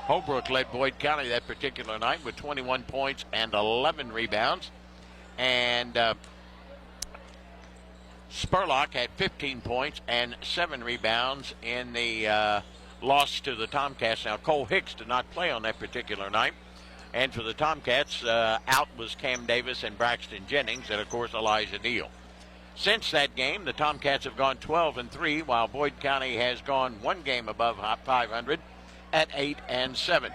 Holbrook led Boyd County that particular night with 21 points and 11 rebounds. And Spurlock had 15 points and 7 rebounds in the loss to the Tomcats. Now, Cole Hicks did not play on that particular night. And for the Tomcats, out was Cam Davis and Braxton Jennings, and, of course, Elijah Neal. Since that game, the Tomcats have gone 12-3, while Boyd County has gone one game above 500 at 8-7.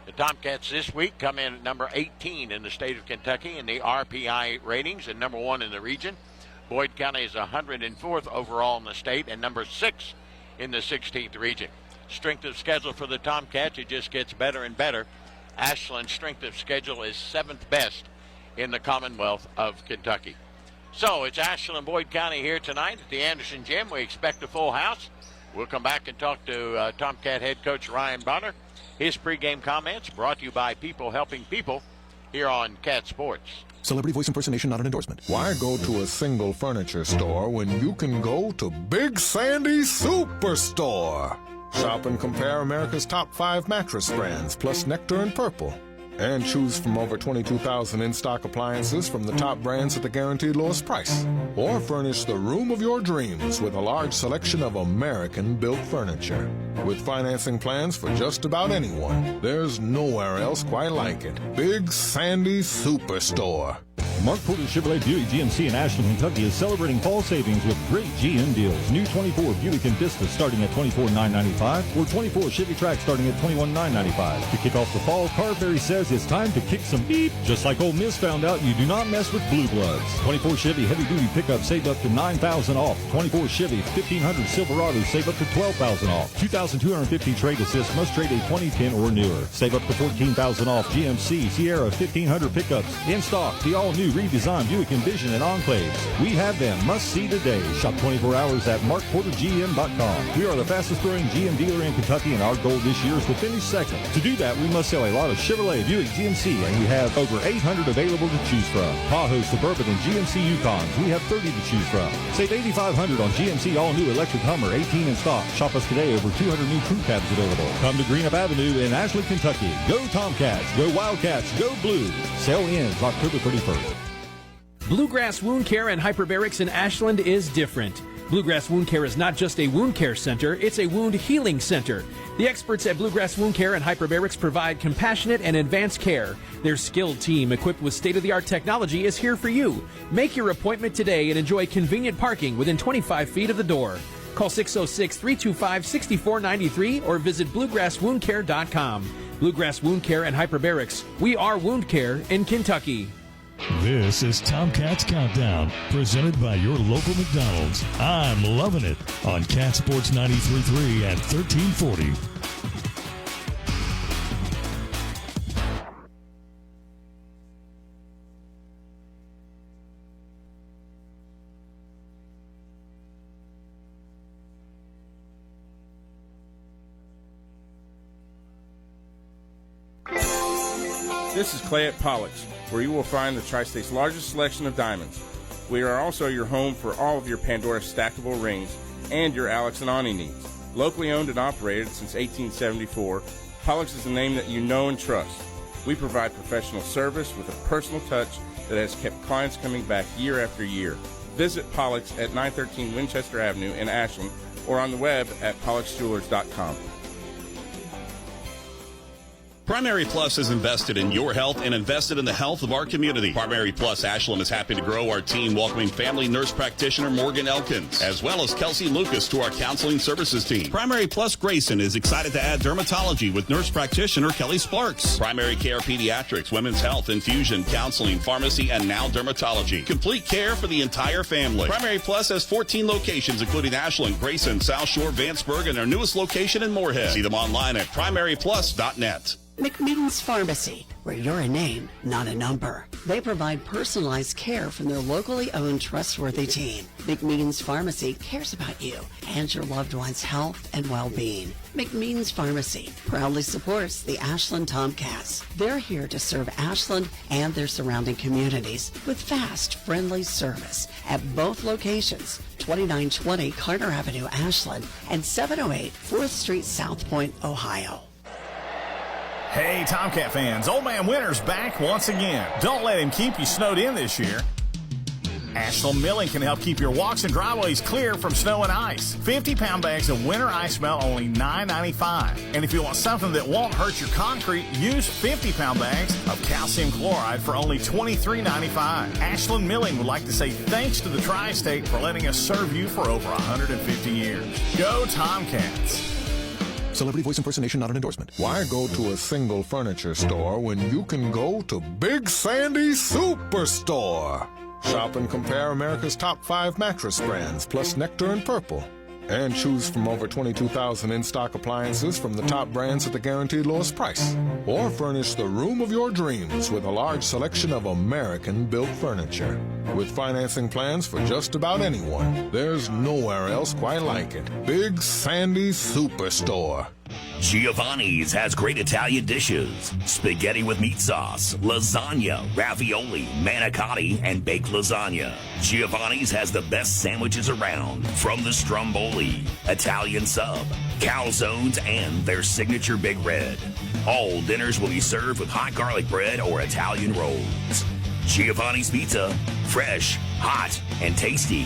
The Tomcats this week come in at number 18 in the state of Kentucky in the RPI ratings and number 1 in the region. Boyd County is 104th overall in the state and number 6 in the 16th region. Strength of schedule for the Tomcats, it just gets better and better. Ashland's strength of schedule is 7th best in the Commonwealth of Kentucky. So it's Ashland and Boyd County here tonight at the Anderson Gym. We expect a full house. We'll come back and talk to Tomcat head coach Ryan Bonner. His pregame comments brought to you by People Helping People here on Cat Sports. Celebrity voice impersonation not an endorsement. Why go to a single furniture store when you can go to Big Sandy Superstore? Shop and compare America's top 5 mattress brands, plus Nectar and Purple. And choose from over 22,000 in-stock appliances from the top brands at the guaranteed lowest price. Or furnish the room of your dreams with a large selection of American-built furniture. With financing plans for just about anyone, there's nowhere else quite like it. Big Sandy Superstore. Mark Porter Chevrolet Buick GMC in Ashland, Kentucky is celebrating fall savings with great GM deals. New 24 Buick Envista starting at $24,995 or 24 Chevy Trax starting at $21,995. To kick off the fall, Carberry says it's time to kick some beep. Just like Ole Miss found out, you do not mess with blue bloods. 24 Chevy Heavy Duty Pickup save up to $9,000 off. 24 Chevy 1500 Silverado save up to $12,000 off. 2,250 trade assist must trade a 2010 or newer. Save up to $14,000 off. GMC Sierra 1500 pickups in stock. The all-new redesigned Buick Envision and Enclaves. We have them. Must see today. Shop 24 hours at markportergm.com. We are the fastest growing GM dealer in Kentucky, and our goal this year is to finish second. To do that, we must sell a lot of Chevrolet, Buick, GMC, and we have over 800 available to choose from. Tahoe, Suburban, and GMC Yukons. We have 30 to choose from. Save $8,500 on GMC all-new electric Hummer, 18 in stock. Shop us today. Over 200 new crew cabs available. Come to Greenup Avenue in Ashland, Kentucky. Go Tomcats. Go Wildcats. Go Blue. Sale ends October 31st. Bluegrass Wound Care and Hyperbarics in Ashland is different. Bluegrass Wound Care is not just a wound care center, it's a wound healing center. The experts at Bluegrass Wound Care and Hyperbarics provide compassionate and advanced care. Their skilled team, equipped with state-of-the-art technology, is here for you. Make your appointment today and enjoy convenient parking within 25 feet of the door. Call 606-325-6493 or visit bluegrasswoundcare.com. Bluegrass Wound Care and Hyperbarics. We are wound care in Kentucky. This is Tomcats Countdown, presented by your local McDonald's. I'm loving it on Cat Sports 93.3 and 1340. This is Clay at Pollock's, where you will find the Tri-State's largest selection of diamonds. We are also your home for all of your Pandora stackable rings and your Alex and Ani needs. Locally owned and operated since 1874, Pollock's is a name that you know and trust. We provide professional service with a personal touch that has kept clients coming back year after year. Visit Pollock's at 913 Winchester Avenue in Ashland or on the web at pollocksjewelers.com. Primary Plus is invested in your health and invested in the health of our community. Primary Plus Ashland is happy to grow our team, welcoming family nurse practitioner Morgan Elkins, as well as Kelsey Lucas to our counseling services team. Primary Plus Grayson is excited to add dermatology with nurse practitioner Kelly Sparks. Primary Care Pediatrics, Women's Health, Infusion, Counseling, Pharmacy, and now dermatology. Complete care for the entire family. Primary Plus has 14 locations, including Ashland, Grayson, South Shore, Vanceburg, and their newest location in Moorhead. See them online at primaryplus.net. McMeaton's Pharmacy, where you're a name, not a number. They provide personalized care from their locally owned, trustworthy team. McMeaton's Pharmacy cares about you and your loved one's health and well-being. McMeaton's Pharmacy proudly supports the Ashland Tomcats. They're here to serve Ashland and their surrounding communities with fast, friendly service at both locations, 2920 Carter Avenue, Ashland, and 708 4th Street, South Point, Ohio. Hey, Tomcat fans, Old Man Winter's back once again. Don't let him keep you snowed in this year. Ashland Milling can help keep your walks and driveways clear from snow and ice. 50-pound bags of winter ice melt only $9.95. And if you want something that won't hurt your concrete, use 50-pound bags of calcium chloride for only $23.95. Ashland Milling would like to say thanks to the Tri-State for letting us serve you for over 150 years. Go Tomcats! Celebrity voice impersonation not an endorsement. Why go to a single furniture store when you can go to Big Sandy Superstore? Shop and compare America's top 5 mattress brands, plus Nectar and Purple. And choose from over 22,000 in-stock appliances from the top brands at the guaranteed lowest price. Or furnish the room of your dreams with a large selection of American-built furniture. With financing plans for just about anyone, there's nowhere else quite like it. Big Sandy Superstore. Giovanni's has great Italian dishes. Spaghetti with meat sauce, lasagna, ravioli, manicotti, and baked lasagna. Giovanni's has the best sandwiches around, from the stromboli, Italian sub, calzones, and their signature Big Red. All dinners will be served with hot garlic bread or Italian rolls. Giovanni's Pizza, fresh, hot, and tasty.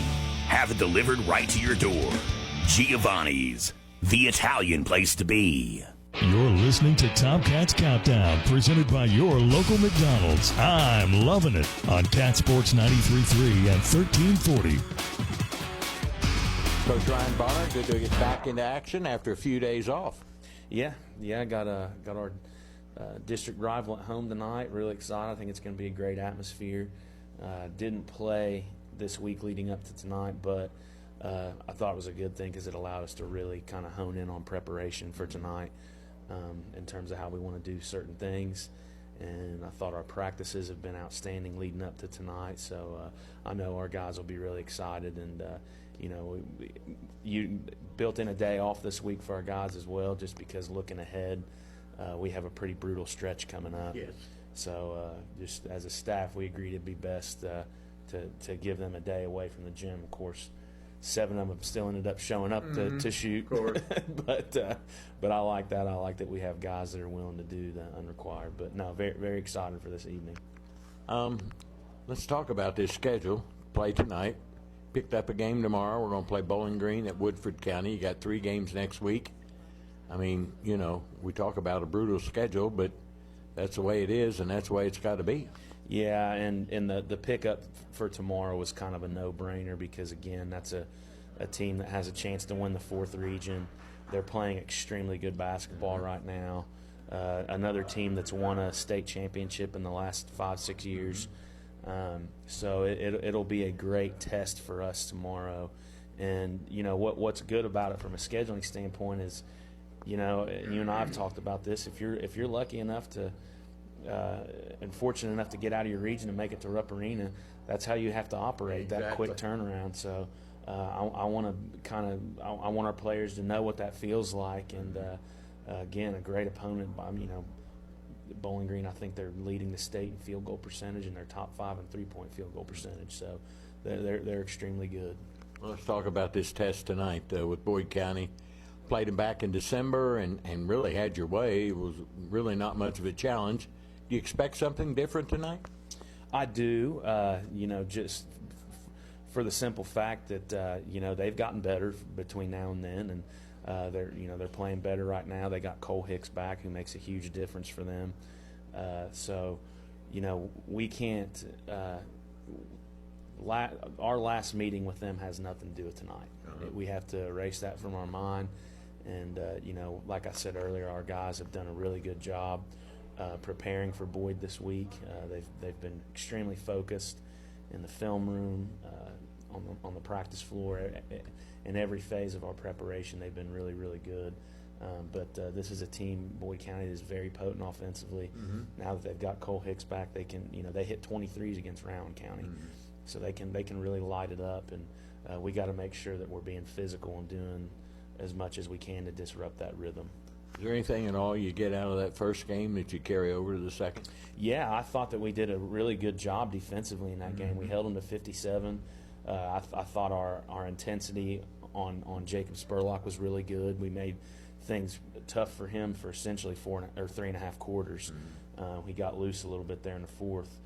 Have it delivered right to your door. Giovanni's, the Italian place to be. You're listening to Tomcats Countdown, presented by your local McDonald's. I'm loving it on Cat Sports 93.3 and 1340. Coach Ryan Bonner, good to get back into action after a few days off. Yeah, got our district rival at home tonight. Really excited. I think it's going to be a great atmosphere. Didn't play this week leading up to tonight, but I thought it was a good thing because it allowed us to really kind of hone in on preparation for tonight in terms of how we want to do certain things. And I thought our practices have been outstanding leading up to tonight. So I know our guys will be really excited. And, you built in a day off this week for our guys as well, just because looking ahead, we have a pretty brutal stretch coming up. Yes. So just as a staff, we agreed it'd be best to give them a day away from the gym. Of course, 7 of them still ended up showing up to shoot. But I like that. I like that we have guys that are willing to do the unrequired. But no, very, very excited for this evening. Let's talk about this schedule. Play tonight. Picked up a game tomorrow. We're going to play Bowling Green at Woodford County. You got 3 games next week. I mean, we talk about a brutal schedule, but that's the way it is, and that's the way it's got to be. Yeah, and the pickup for tomorrow was kind of a no-brainer because, again, that's a team that has a chance to win the 4th region. They're playing extremely good basketball right now. Another team that's won a state championship in the last 5-6 years. So it'll be a great test for us tomorrow. And, what's good about it from a scheduling standpoint is, you and I have talked about this. If you're lucky enough to and fortunate enough to get out of your region and make it to Rupp Arena, that's how you have to operate, that quick turnaround. So I want our players to know what that feels like. And again, a great opponent. Bowling Green, I think they're leading the state in field goal percentage, and they're top 5 in 3-point field goal percentage. So they're extremely good. Well, let's talk about this test tonight with Boyd County. Played them back in December and really had your way. It was really not much of a challenge. Do you expect something different tonight? I do. Just for the simple fact that they've gotten better between now and then, and they're playing better right now. They got Cole Hicks back, who makes a huge difference for them. We can't. Our last meeting with them has nothing to do with tonight. We have to erase that from our mind. And like I said earlier, our guys have done a really good job preparing for Boyd this week. They've been extremely focused in the film room, on the practice floor. In every phase of our preparation, they've been really, really good. But this is a team, Boyd County, that is very potent offensively. Now that they've got Cole Hicks back, they can, they hit 23s against Rowan County, so they can really light it up. And we got to make sure that we're being physical and doing as much as we can to disrupt that rhythm. Is there anything at all you get out of that first game that you carry over to the second? Yeah, I thought that we did a really good job defensively in that game. We held them to 57. I thought our intensity on Jacob Spurlock was really good. We made things tough for him for essentially 3.5 quarters. He got loose a little bit there in the fourth.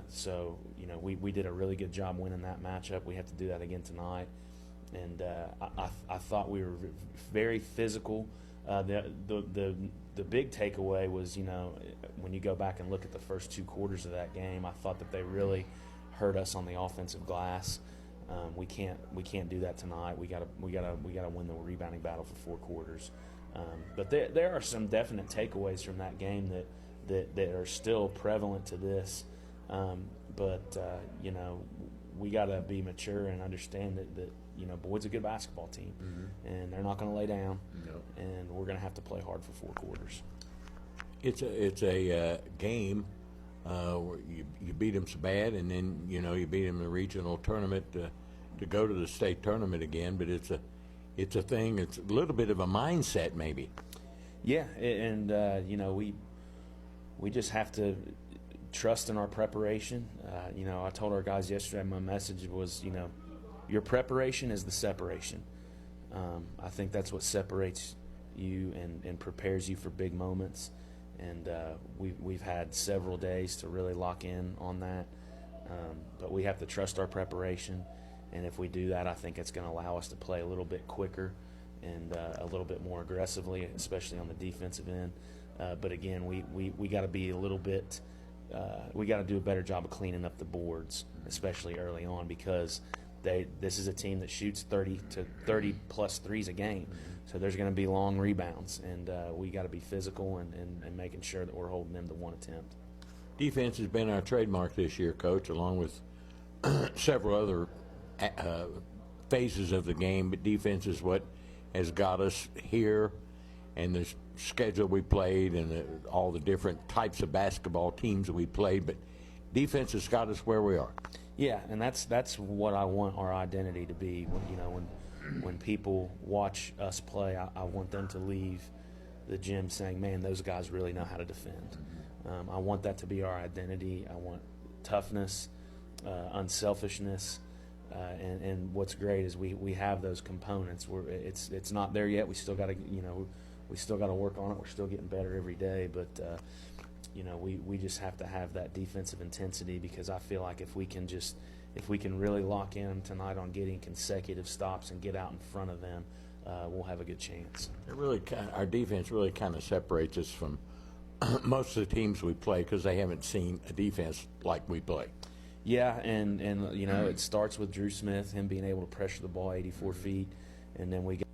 So, we did a really good job winning that matchup. We have to do that again tonight. And I thought we were very physical. The big takeaway was, when you go back and look at the first 2 quarters of that game, I thought that they really hurt us on the offensive glass. We can't do that tonight. We gotta win the rebounding battle for 4 quarters. But there are some definite takeaways from that game that are still prevalent to this. But we gotta be mature and understand that Boyd's a good basketball team, and they're not going to lay down, and we're going to have to play hard for 4 quarters. It's a game where you beat them so bad, and then you beat them in the regional tournament to go to the state tournament again. But it's a thing. It's a little bit of a mindset, maybe. Yeah, and we just have to trust in our preparation. I told our guys yesterday, my message was, your preparation is the separation. I think that's what separates you and prepares you for big moments. And we've had several days to really lock in on that. But we have to trust our preparation. And if we do that, I think it's going to allow us to play a little bit quicker and a little bit more aggressively, especially on the defensive end. But again, we got to be a little bit we got to do a better job of cleaning up the boards, especially early on, because this is a team that shoots 30 plus threes a game. So there's going to be long rebounds, and we got to be physical and making sure that we're holding them to 1 attempt. Defense has been our trademark this year, Coach, along with several other phases of the game. But defense is what has got us here, and the schedule we played and all the different types of basketball teams that we played. But defense has got us where we are. Yeah, and that's what I want our identity to be. When people watch us play, I want them to leave the gym saying, man, those guys really know how to defend. I want that to be our identity. I want toughness, unselfishness, and what's great is we have those components. It's not there yet. We still got to work on it. We're still getting better every day, but we just have to have that defensive intensity, because I feel like if we can really lock in tonight on getting consecutive stops and get out in front of them, we'll have a good chance. Our defense really kind of separates us from most of the teams we play, because they haven't seen a defense like we play. Yeah, and it starts with Drew Smith, him being able to pressure the ball 84 feet, and then we get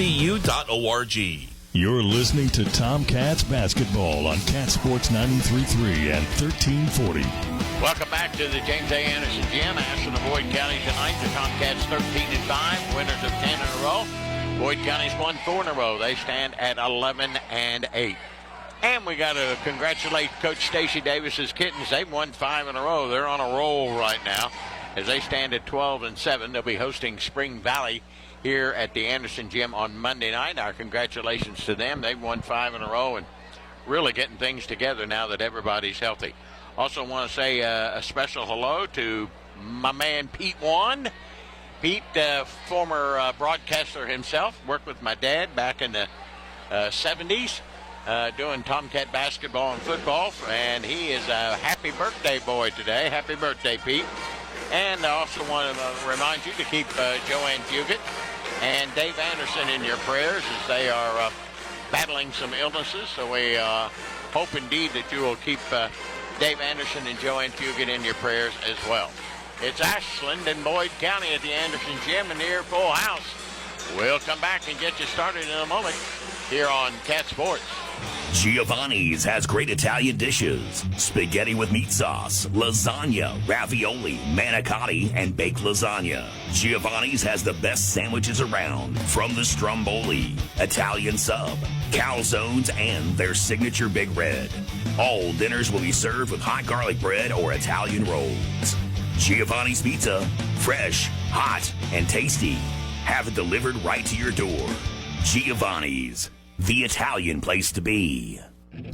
tcu.org. You're listening to Tomcats basketball on Cat Sports 93.3 and 1340. Welcome back to the James A. Anderson Gym. Ashland and Boyd County tonight. The Tomcats 13-5, winners of 10 in a row. Boyd County's won 4 in a row. They stand at 11-8. And we got to congratulate Coach Stacy Davis's Kittens. They've won 5 in a row. They're on a roll right now as they stand at 12-7. They'll be hosting Spring Valley here at the Anderson Gym on Monday night. Our congratulations to them. They've won 5 in a row and really getting things together now that everybody's healthy. Also want to say a special hello to my man Pete Wand. Pete, former broadcaster himself, worked with my dad back in the 70s doing Tomcat basketball and football, and he is a happy birthday boy today. Happy birthday, Pete. And I also want to remind you to keep Joanne Fugit and Dave Anderson in your prayers as they are battling some illnesses. So we hope indeed that you will keep Dave Anderson and Joanne Fugit in your prayers as well. It's Ashland and Boyd County at the Anderson Gym, and near full house. We'll come back and get you started in a moment here on Cat Sports. Giovanni's has great Italian dishes. Spaghetti with meat sauce, lasagna, ravioli, manicotti, and baked lasagna. Giovanni's has the best sandwiches around, from the stromboli, Italian sub, calzones, and their signature Big Red. All dinners will be served with hot garlic bread or Italian rolls. Giovanni's Pizza, fresh, hot, and tasty. Have it delivered right to your door. Giovanni's, the Italian place to be.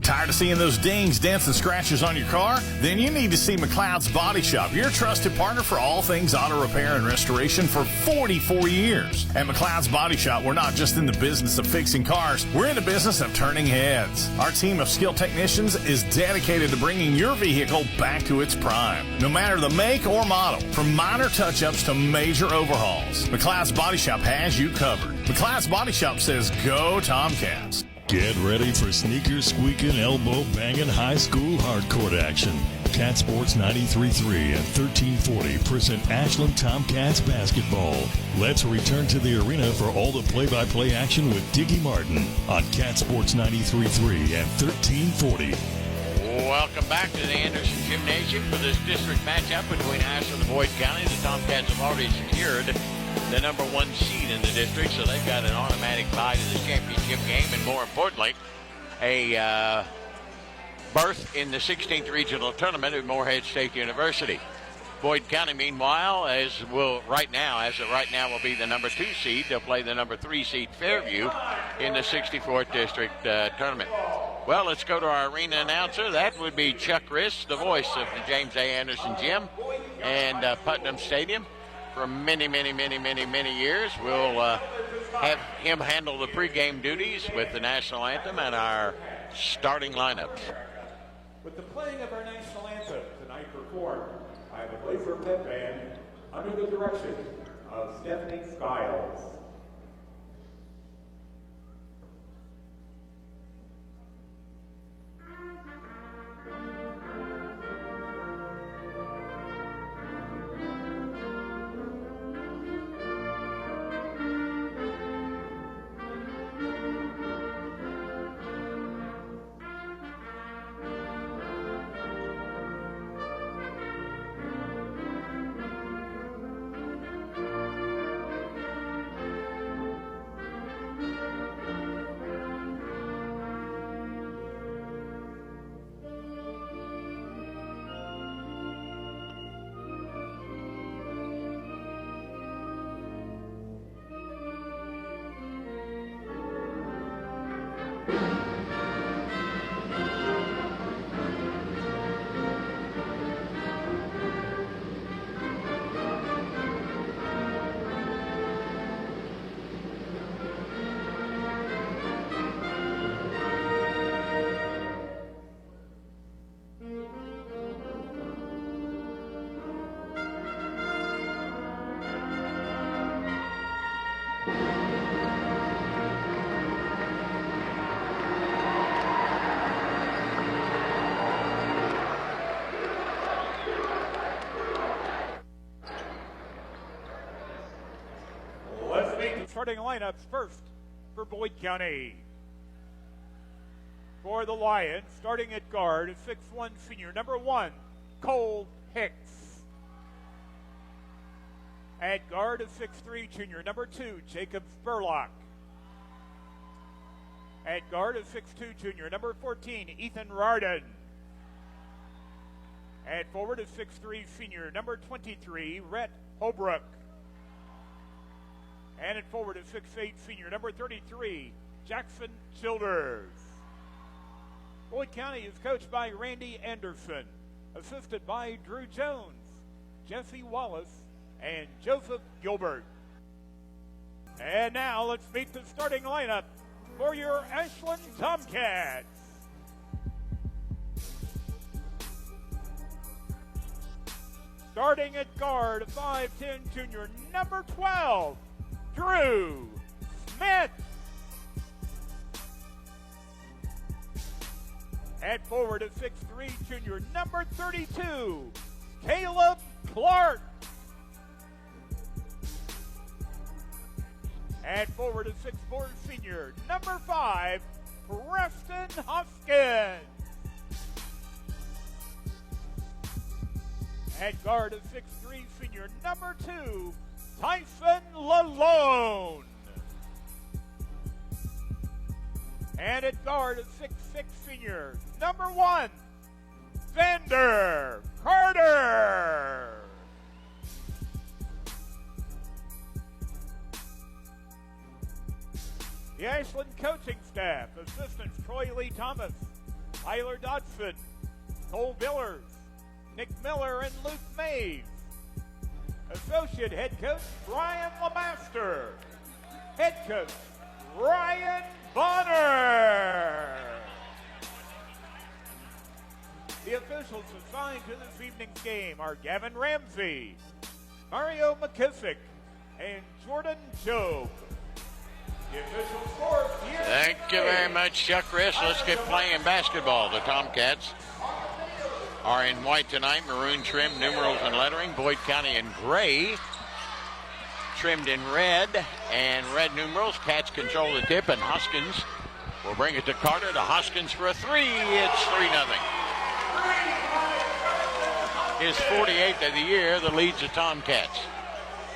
Tired of seeing those dings, dents, and scratches on your car? Then you need to see McLeod's Body Shop, your trusted partner for all things auto repair and restoration for 44 years. At McLeod's Body Shop, we're not just in the business of fixing cars, we're in the business of turning heads. Our team of skilled technicians is dedicated to bringing your vehicle back to its prime, no matter the make or model. From minor touch-ups to major overhauls, McLeod's Body Shop has you covered. McLeod's Body Shop says, go Tomcats. Get ready for sneaker squeaking, elbow banging, high school hardcourt action. Cat Sports 93.3 and 1340 present Ashland Tomcats basketball. Let's return to the arena for all the play-by-play action with Diggy Martin on Cat Sports 93.3 and 1340. Welcome back to the Anderson Gymnasium for this district matchup between Ashland and Boyd County. The Tomcats have already secured the number 1 seed in the district, so they've got an automatic bye to the championship game, and more importantly, a berth in the 16th regional tournament at Morehead State University. Boyd County, meanwhile, as of right now, will be the number 2 seed. They'll play the number 3 seed Fairview in the 64th district tournament. Well, let's go to our arena announcer. That would be Chuck Riss, the voice of the James A. Anderson Gym and Putnam Stadium. For many years. We'll have him handle the pregame duties with the national anthem and our starting lineups. With the playing of our national anthem tonight performed by the Blazer Pep Band under the direction of Stephanie Skiles. Starting lineups first. for Boyd County. For the Lions, starting at guard, is 6'1" senior number 1, Cole Hicks. At guard is 6'3" junior number 2, Jacob Spurlock. At guard is 6'2" junior number 14, Ethan Rardon. At forward is 6'3" senior number 23, Rhett Holbrook. And at forward is 6'8" senior number 33, Jackson Childers. Boyd County is coached by Randy Anderson, assisted by Drew Jones, Jesse Wallace, and Joseph Gilbert. And now let's meet the starting lineup for your Ashland Tomcats. Starting at guard, 5'10" junior number 12, Drew Smith. At forward is 6'3" junior number 32, Caleb Clark. At forward is 6'4" senior number 5, Preston Hoskins. At guard is 6'3" senior number 2, Tyson Lalone. And at guard is 6'6" senior number 1, Vander Carter. The Ashland coaching staff: assistants Troy Lee Thomas, Tyler Dodson, Cole Billers, Nick Miller, and Luke Mays. Associate head coach Brian Lamaster. Head coach Ryan Bonner. The officials assigned to this evening's game are Gavin Ramsey, Mario McKissick, and Jordan Job. The official scores here. Thank you very much, Chuck Riss. Let's get playing basketball. The Tomcats are in white tonight, maroon trim, numerals and lettering. Boyd County in gray, trimmed in red and red numerals. Cats control the tip, and Hoskins will bring it to Carter. To Hoskins for a three. It's 3-0. His 48th of the year. The lead's the Tomcats.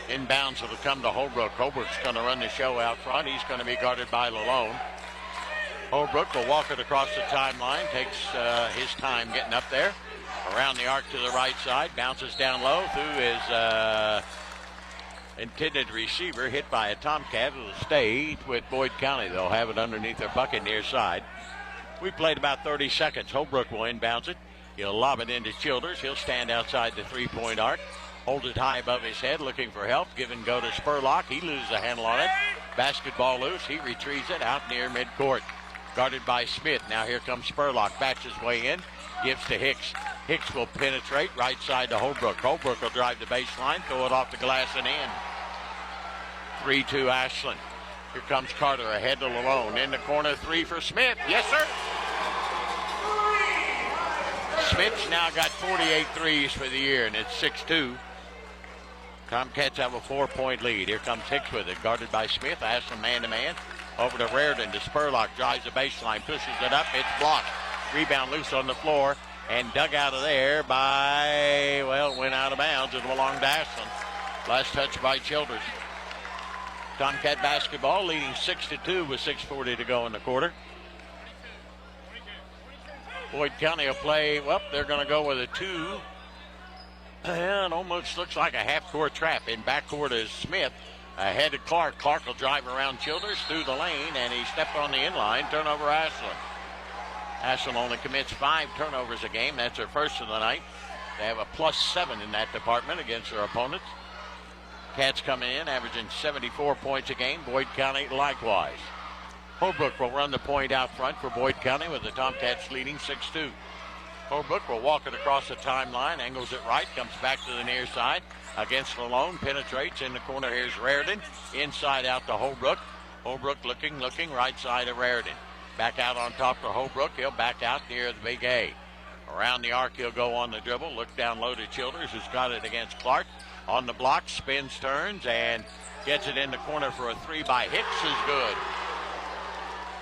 Inbounds will come to Holbrook. Holbrook's going to run the show out front. He's going to be guarded by Lalone. Holbrook will walk it across the timeline. Takes his time getting up there. Around the arc to the right side. Bounces down low through his intended receiver. Hit by a Tomcat. It'll stay with Boyd County. They'll have it underneath their bucket near side. We played about 30 seconds. Holbrook will inbounds it. He'll lob it into Childers. He'll stand outside the three-point arc. Holds it high above his head, looking for help. Give and go to Spurlock. He loses the handle on it. Basketball loose. He retrieves it out near midcourt. Guarded by Smith. Now here comes Spurlock. Backs his way in. Gives to Hicks. Hicks will penetrate right side to Holbrook. Holbrook will drive the baseline. Throw it off the glass and in. 3-2 Ashland. Here comes Carter ahead to Lalone. In the corner, three for Smith. Yes, sir. Smith's now got 48 threes for the year, and it's 6-2. Tomcats have a 4-point lead. Here comes Hicks with it, guarded by Smith. Ashland man-to-man. Over to Raridan to Spurlock. Drives the baseline, pushes it up. It's blocked. Rebound loose on the floor, and dug out of there by, well, went out of bounds. It belonged to Ashland. Last touch by Childers. Tomcat basketball leading 6-2 with 6:40 to go in the quarter. Boyd County will play, well, they're going to go with a 2. It almost looks like a half-court trap. In backcourt is Smith. Ahead to Clark. Clark will drive around Childers through the lane, and he stepped on the inline. Turnover Ashland. Ashland only commits 5 turnovers a game. That's their first of the night. They have a +7 in that department against their opponents. Cats coming in, averaging 74 points a game. Boyd County likewise. Holbrook will run the point out front for Boyd County with the Tomcats leading 6-2. Holbrook will walk it across the timeline, angles it right, comes back to the near side against Lalone, penetrates in the corner. Here's Raridan, inside out to Holbrook. Holbrook looking, right side of Raridan. Back out on top to Holbrook. He'll back out near the big A. Around the arc, he'll go on the dribble, look down low to Childers, who's got it against Clark. On the block, spins, turns, and gets it in the corner for a 3 by Hicks is good.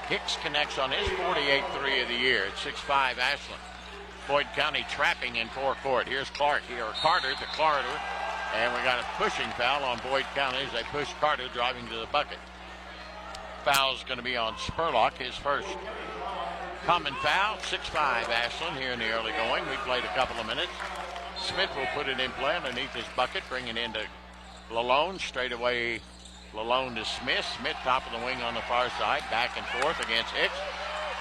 Hicks connects on his 48th three of the year at 6'5", Ashland. Boyd County trapping in forecourt. Here's Carter to Carter. And we got a pushing foul on Boyd County as they push Carter driving to the bucket. Foul's going to be on Spurlock, his first. Common foul, 6'5", Ashland here in the early going. We played a couple of minutes. Smith will put it in play underneath his bucket, bringing it into Lalone. Straight away, Lalone to Smith. Smith top of the wing on the far side, back and forth against Hicks.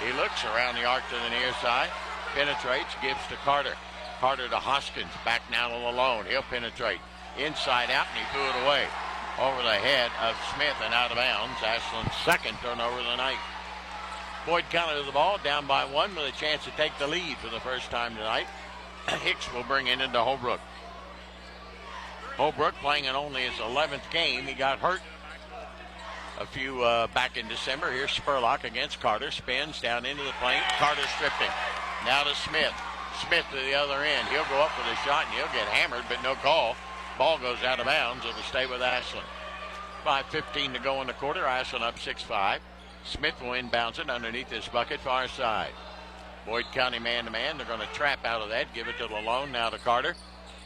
He looks around the arc to the near side, penetrates, gives to Carter. Carter to Hoskins, back now to Lalone. He'll penetrate. Inside out, and he threw it away over the head of Smith and out of bounds. Ashland's second turnover of the night. Boyd County to the ball, down by one with a chance to take the lead for the first time tonight. Hicks will bring it into Holbrook. Holbrook playing in only his 11th game. He got hurt a few back in December. Here's Spurlock against Carter. Spins down into the paint. Carter stripped him. Now to Smith. Smith to the other end. He'll go up with a shot and he'll get hammered, but no call. Ball goes out of bounds. It'll stay with Ashland. 5:15 to go in the quarter. Ashland up 6-5. Smith will inbounds it underneath his bucket, far side. Boyd County man-to-man. They're going to trap out of that. Give it to Lalone. Now to Carter.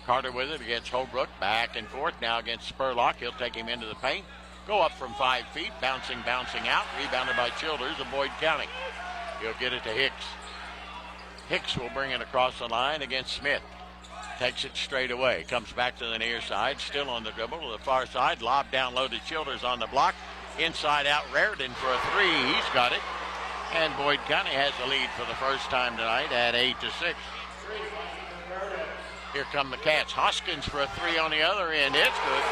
Carter with it against Holbrook. Back and forth. Now against Spurlock. He'll take him into the paint. Go up from 5 feet. Bouncing out. Rebounded by Childers of Boyd County. He'll get it to Hicks. Hicks will bring it across the line against Smith. Takes it straight away. Comes back to the near side. Still on the dribble to the far side. Lob down low to Childers on the block. Inside out Raritan for a three. He's got it. And Boyd County has the lead for the first time tonight at 8-6. Here come the Cats. Hoskins for a three on the other end. It's good.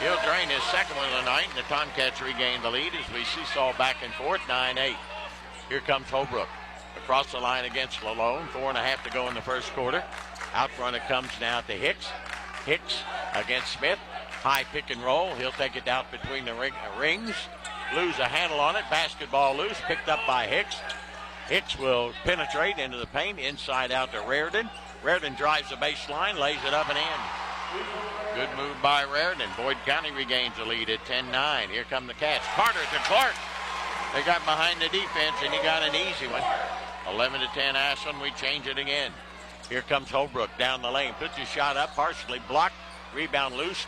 He'll drain his second one of the night, and the Tomcats regain the lead as we seesaw back and forth, 9-8. Here comes Holbrook. Across the line against Lalone. 4.5 to go in the first quarter. Out front it comes now to Hicks. Hicks against Smith. High pick and roll. He'll take it out between the rings. Lose a handle on it. Basketball loose. Picked up by Hicks. Hicks will penetrate into the paint. Inside out to Raritan. Raritan drives the baseline. Lays it up and in. Good move by Raritan. Boyd County regains the lead at 10-9. Here come the Cats. Carter to Clark. They got behind the defense, and he got an easy one. 11-10 Ashland. We change it again. Here comes Holbrook down the lane. Puts his shot up, partially blocked. Rebound loose.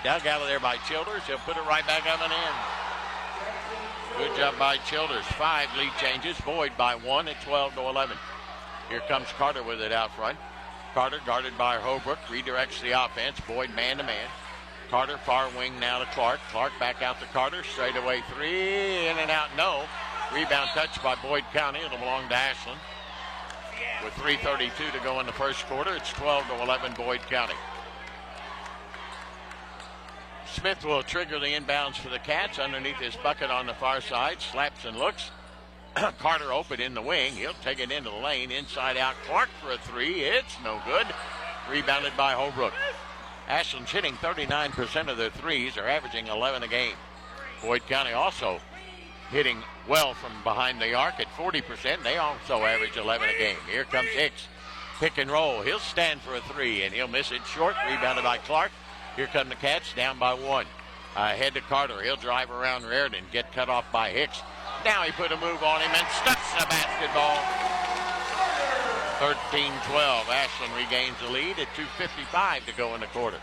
Dug out of there by Childers. He'll put it right back up and in. Good job by Childers. 5 lead changes. Boyd by 1 at 12-11. Here comes Carter with it out front. Carter guarded by Holbrook. Redirects the offense. Boyd man-to-man. Carter far wing now to Clark. Clark back out to Carter. Straight away three. In and out, no. Rebound touched by Boyd County. It'll belong to Ashland. With 3:32 to go in the first quarter, it's 12-11 Boyd County. Smith will trigger the inbounds for the Cats underneath his bucket on the far side. Slaps and looks. Carter open in the wing. He'll take it into the lane. Inside out. Clark for a three. It's no good. Rebounded by Holbrook. Ashland's hitting 39% of their threes. They're averaging 11 a game. Boyd County also hitting well from behind the arc at 40%. They also average 11 a game. Here comes Hicks. Pick and roll. He'll stand for a three, and he'll miss it short. Rebounded by Clark. Here come the Cats down by 1. Head to Carter. He'll drive around Raritan. Get cut off by Hicks. Now he put a move on him and stuffs the basketball. 13-12. Ashland regains the lead at 2:55 to go in the quarter.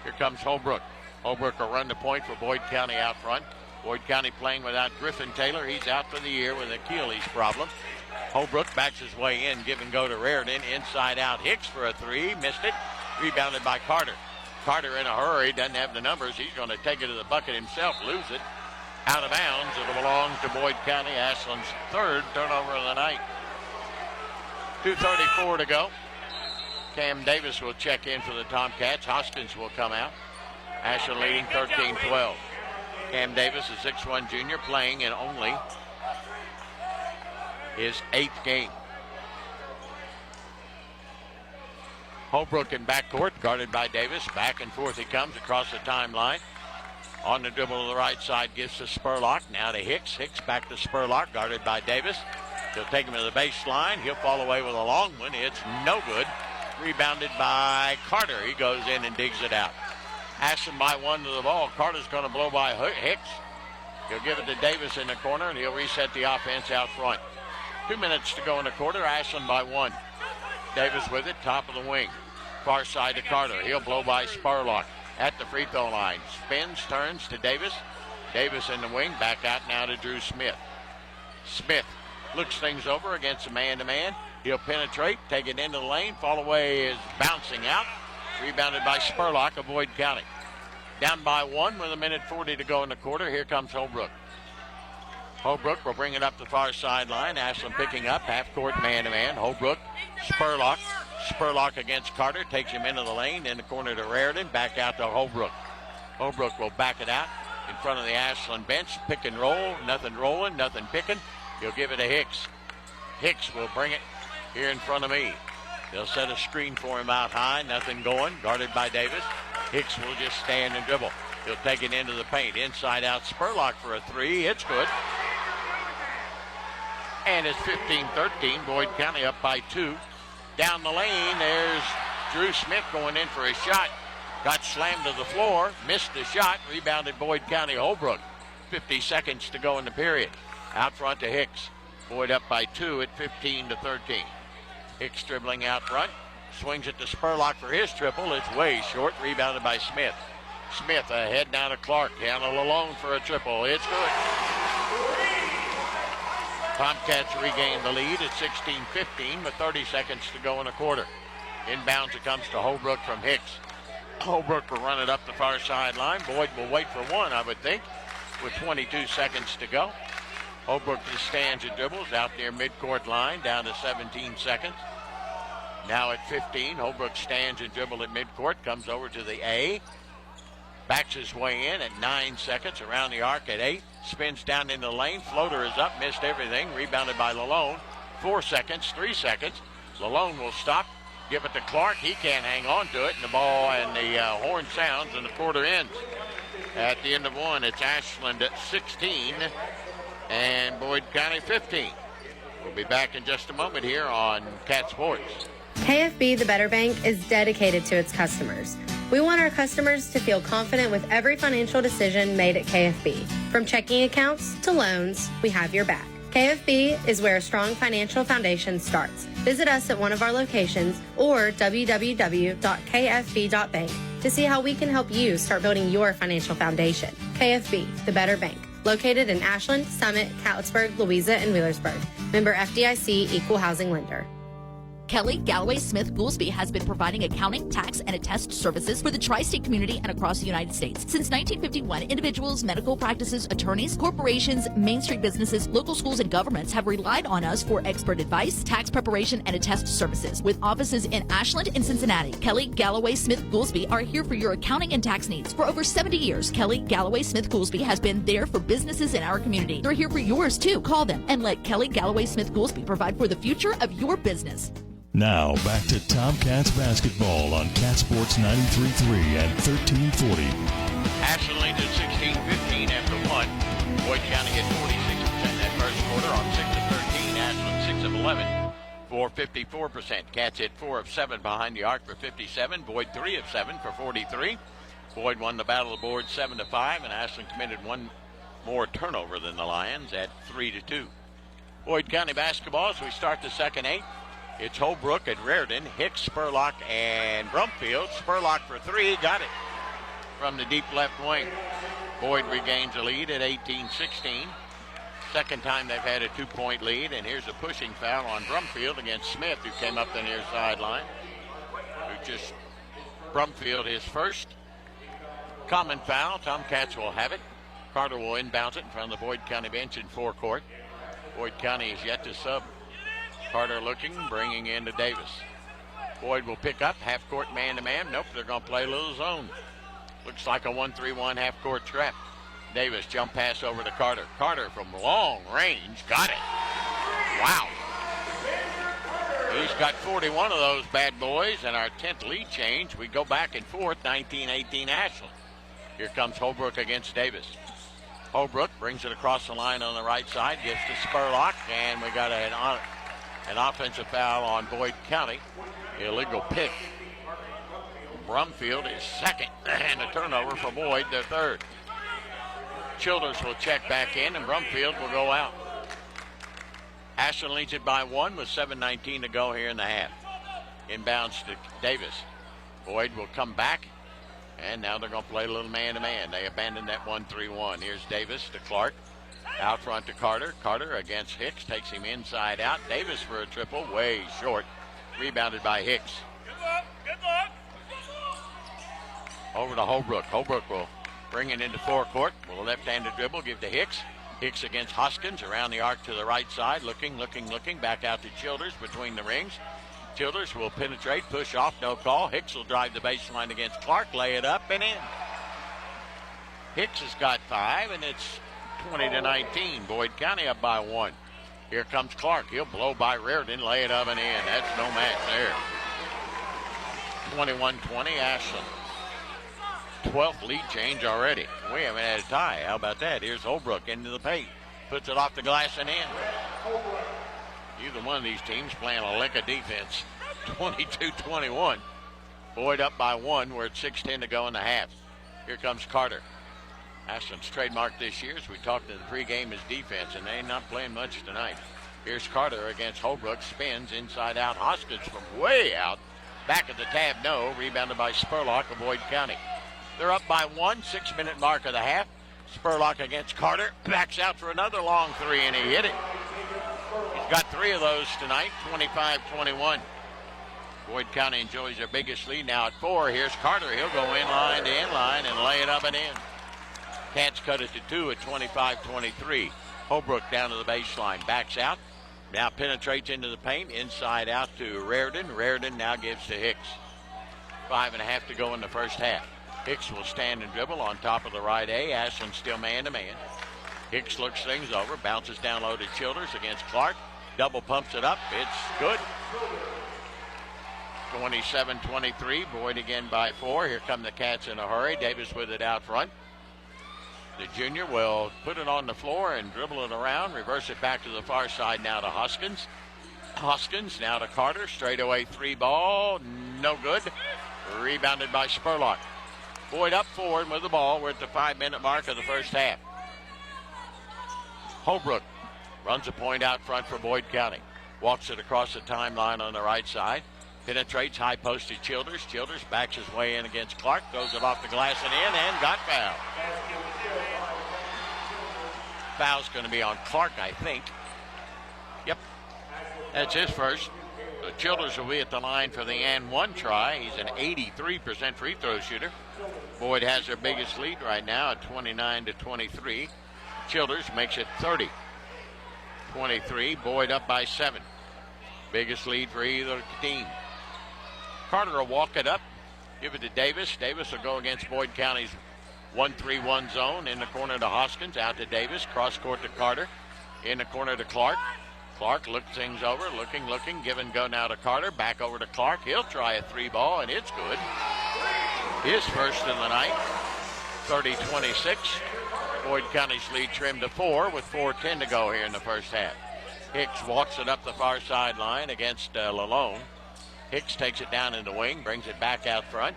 Here comes Holbrook. Holbrook will run the point for Boyd County out front. Boyd County playing without Griffin Taylor. He's out for the year with an Achilles problem. Holbrook backs his way in. Give and go to Raritan. Inside out. Hicks for a three. Missed it. Rebounded by Carter. Carter in a hurry. Doesn't have the numbers. He's going to take it to the bucket himself. Lose it. Out of bounds. It'll belong to Boyd County. Ashland's third turnover of the night. 2:34 to go. Cam Davis will check in for the Tomcats. Hoskins will come out. Ashland leading 13-12. Cam Davis, a 6'1 junior, playing in only his 8th game. Holbrook in backcourt, guarded by Davis. Back and forth he comes across the timeline. On the dribble to the right side, gives to Spurlock. Now to Hicks. Hicks back to Spurlock, guarded by Davis. He'll take him to the baseline. He'll fall away with a long one. It's no good. Rebounded by Carter. He goes in and digs it out. Ashland by 1 to the ball. Carter's going to blow by Hicks. He'll give it to Davis in the corner, and he'll reset the offense out front. 2 minutes to go in the quarter. Ashland by 1. Davis with it, top of the wing. Far side to Carter. He'll blow by Spurlock at the free throw line. Spins, turns to Davis. Davis in the wing. Back out now to Drew Smith. Smith looks things over against a man-to-man. He'll penetrate, take it into the lane. Fall away is bouncing out. Rebounded by Spurlock of Boyd County. Down by 1 with 1:40 to go in the quarter. Here comes Holbrook. Holbrook will bring it up the far sideline. Ashland picking up, half-court man-to-man. Holbrook, Spurlock. Spurlock against Carter, takes him into the lane, in the corner to Raritan, back out to Holbrook. Holbrook will back it out in front of the Ashland bench. Pick and roll, nothing rolling, nothing picking. He'll give it to Hicks. Hicks will bring it here in front of me. They'll set a screen for him out high, nothing going, guarded by Davis. Hicks will just stand and dribble. He'll take it into the paint. Inside out, Spurlock for a 3. It's good. And it's 15-13. Boyd County up by 2. Down the lane, there's Drew Smith going in for a shot. Got slammed to the floor, missed the shot, rebounded Boyd County Holbrook. 50 seconds to go in the period. Out front to Hicks. Boyd up by 2 at 15-13. Hicks dribbling out front. Swings it to Spurlock for his triple. It's way short. Rebounded by Smith. Smith ahead now to Clark. Down alone for a triple. It's good. Tomcats regain the lead at 16-15 with 30 seconds to go in a quarter. Inbounds it comes to Holbrook from Hicks. Holbrook will run it up the far sideline. Boyd will wait for one, I would think, with 22 seconds to go. Holbrook just stands and dribbles out near midcourt line, down to 17 seconds. Now at 15, Holbrook stands and dribbles at midcourt, comes over to the A. Backs his way in at 9 seconds, around the arc at 8. Spins down in the lane, floater is up, missed everything. Rebounded by Lalone. 4 seconds, 3 seconds. Lalone will stop, give it to Clark. He can't hang on to it, and the ball and the horn sounds, and the quarter ends. At the end of 1, it's Ashland at 16 and Boyd County 15. We'll be back in just a moment here on Cat Sports. KFB, the Better Bank, is dedicated to its customers. We want our customers to feel confident with every financial decision made at KFB. From checking accounts to loans, we have your back. KFB is where a strong financial foundation starts. Visit us at one of our locations or www.kfb.bank to see how we can help you start building your financial foundation. KFB, the Better Bank, located in Ashland, Summit, Catlettsburg, Louisa, and Wheelersburg. Member FDIC, Equal Housing Lender. Kelly Galloway Smith Goolsby has been providing accounting, tax, and attest services for the tri-state community and across the United States. Since 1951, individuals, medical practices, attorneys, corporations, Main Street businesses, local schools, and governments have relied on us for expert advice, tax preparation, and attest services. With offices in Ashland and Cincinnati, Kelly Galloway Smith Goolsby are here for your accounting and tax needs. For over 70 years, Kelly Galloway Smith Goolsby has been there for businesses in our community. They're here for yours too. Call them and let Kelly Galloway Smith Goolsby provide for the future of your business. Now, back to Tomcats basketball on Cat Sports 93.3 and 1340. Ashland leads at 16-15 after 1. Boyd County hit 46% that first quarter on 6 of 13. Ashland 6 of 11 for 54%. Cats hit 4 of 7 behind the arc for 57. Boyd 3 of 7 for 43. Boyd won the battle of the board 7-5, and Ashland committed one more turnover than the Lions at 3-2. Boyd County basketball as we start the second 8. It's Holbrook and Raritan, Hicks, Spurlock, and Brumfield. Spurlock for 3, got it from the deep left wing. Boyd regains the lead at 18-16. Second time they've had a 2-point lead, and here's a pushing foul on Brumfield against Smith, who came up the near sideline. Brumfield his first common foul. Tomcats will have it. Carter will inbounds it in front of the Boyd County bench in forecourt. Boyd County is yet to sub. Carter looking, bringing in to Davis. Boyd will pick up, half-court man-to-man. Nope, they're going to play a little zone. Looks like a 1-3-1 half-court trap. Davis jump pass over to Carter. Carter from long range, got it. Wow. He's got 41 of those bad boys, and our 10th lead change. We go back and forth, 19-18 Ashland. Here comes Holbrook against Davis. Holbrook brings it across the line on the right side, gives to Spurlock, and we got an offensive foul on Boyd County. Illegal pick. Brumfield is second, and a turnover for Boyd, their third. Childers will check back in, and Brumfield will go out. Ashland leads it by 1 with 7:19 to go here in the half. Inbounds to Davis. Boyd will come back, and now they're going to play a little man-to-man. They abandoned that 1-3-1. Here's Davis to Clark. Out front to Carter. Carter against Hicks. Takes him inside out. Davis for a triple. Way short. Rebounded by Hicks. Good luck. Over to Holbrook. Holbrook will bring it into forecourt. With a left-handed dribble. Give to Hicks. Hicks against Hoskins. Around the arc to the right side. Looking. Back out to Childers between the rings. Childers will penetrate. Push off. No call. Hicks will drive the baseline against Clark. Lay it up and in. Hicks has got 5, and it's 20-19. Boyd County up by 1. Here comes Clark. He'll blow by Reardon, lay it up and in. That's no match there. 21-20 Ashland. 12th lead change already. We haven't had a tie. How about that? Here's Holbrook into the paint. Puts it off the glass and in. Either one of these teams playing a lick of defense. 22-21. Boyd up by 1. We're at 6:10 to go in the half. Here comes Carter. Ashland's trademark this year, as we talked in the pregame, is defense, and they're not playing much tonight. Here's Carter against Holbrook. Spins inside out. Hoskins from way out. Back at the tab, no. Rebounded by Spurlock of Boyd County. They're up by 1. 6-minute mark of the half. Spurlock against Carter. Backs out for another long 3, and he hit it. He's got 3 of those tonight. 25-21. Boyd County enjoys their biggest lead now at 4. Here's Carter. He'll go inline to inline and lay it up and in. Cats cut it to 2 at 25-23. Holbrook down to the baseline. Backs out. Now penetrates into the paint. Inside out to Reardon. Reardon now gives to Hicks. 5.5 to go in the first half. Hicks will stand and dribble on top of the right A. Ashland still man-to-man. Hicks looks things over. Bounces down low to Childers against Clark. Double pumps it up. It's good. 27-23. Boyd again by 4. Here come the Cats in a hurry. Davis with it out front. The junior will put it on the floor and dribble it around. Reverse it back to the far side now to Hoskins. Hoskins now to Carter. Straightaway 3 ball. No good. Rebounded by Spurlock. Boyd up forward with the ball. We're at the 5-minute mark of the first half. Holbrook runs a point out front for Boyd County. Walks it across the timeline on the right side. Penetrates high post to Childers. Childers backs his way in against Clark. Throws it off the glass and in and got fouled. Foul's going to be on Clark, I think. Yep. That's his first. So Childers will be at the line for the and 1 try. He's an 83% free throw shooter. Boyd has their biggest lead right now at 29-23. Childers makes it 30-23. Boyd up by 7. Biggest lead for either team. Carter will walk it up. Give it to Davis. Davis will go against Boyd County's 1-3-1 zone. In the corner to Hoskins. Out to Davis. Cross court to Carter. In the corner to Clark. Clark looks things over. Looking. Give and go now to Carter. Back over to Clark. He'll try a 3 ball, and it's good. His first of the night. 30-26. Boyd County's lead trimmed to 4 with 4:10 to go here in the first half. Hicks walks it up the far sideline against Lalone. Hicks takes it down in the wing, brings it back out front.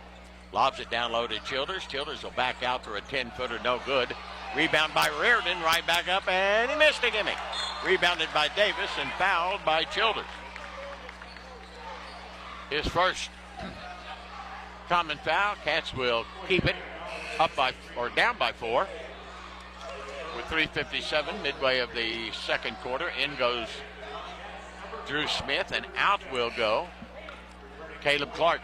Lobs it down low to Childers. Childers will back out for a 10-footer, no good. Rebound by Reardon, right back up, and he missed a gimmick. Rebounded by Davis and fouled by Childers. His first common foul. Cats will keep it up by or down by 4. With 3:57 midway of the second quarter. In goes Drew Smith, and out will go Caleb Clark.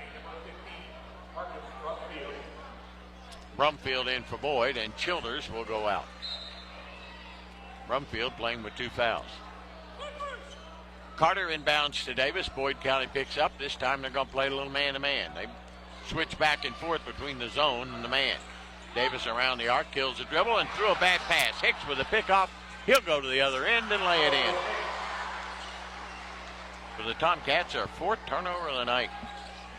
Brumfield in for Boyd, and Childers will go out. Brumfield playing with 2 fouls. Carter inbounds to Davis. Boyd County picks up. This time they're going to play a little man-to-man. They switch back and forth between the zone and the man. Davis around the arc, kills the dribble, and threw a bad pass. Hicks with a pickoff. He'll go to the other end and lay it in. For the Tomcats, their 4th turnover of the night.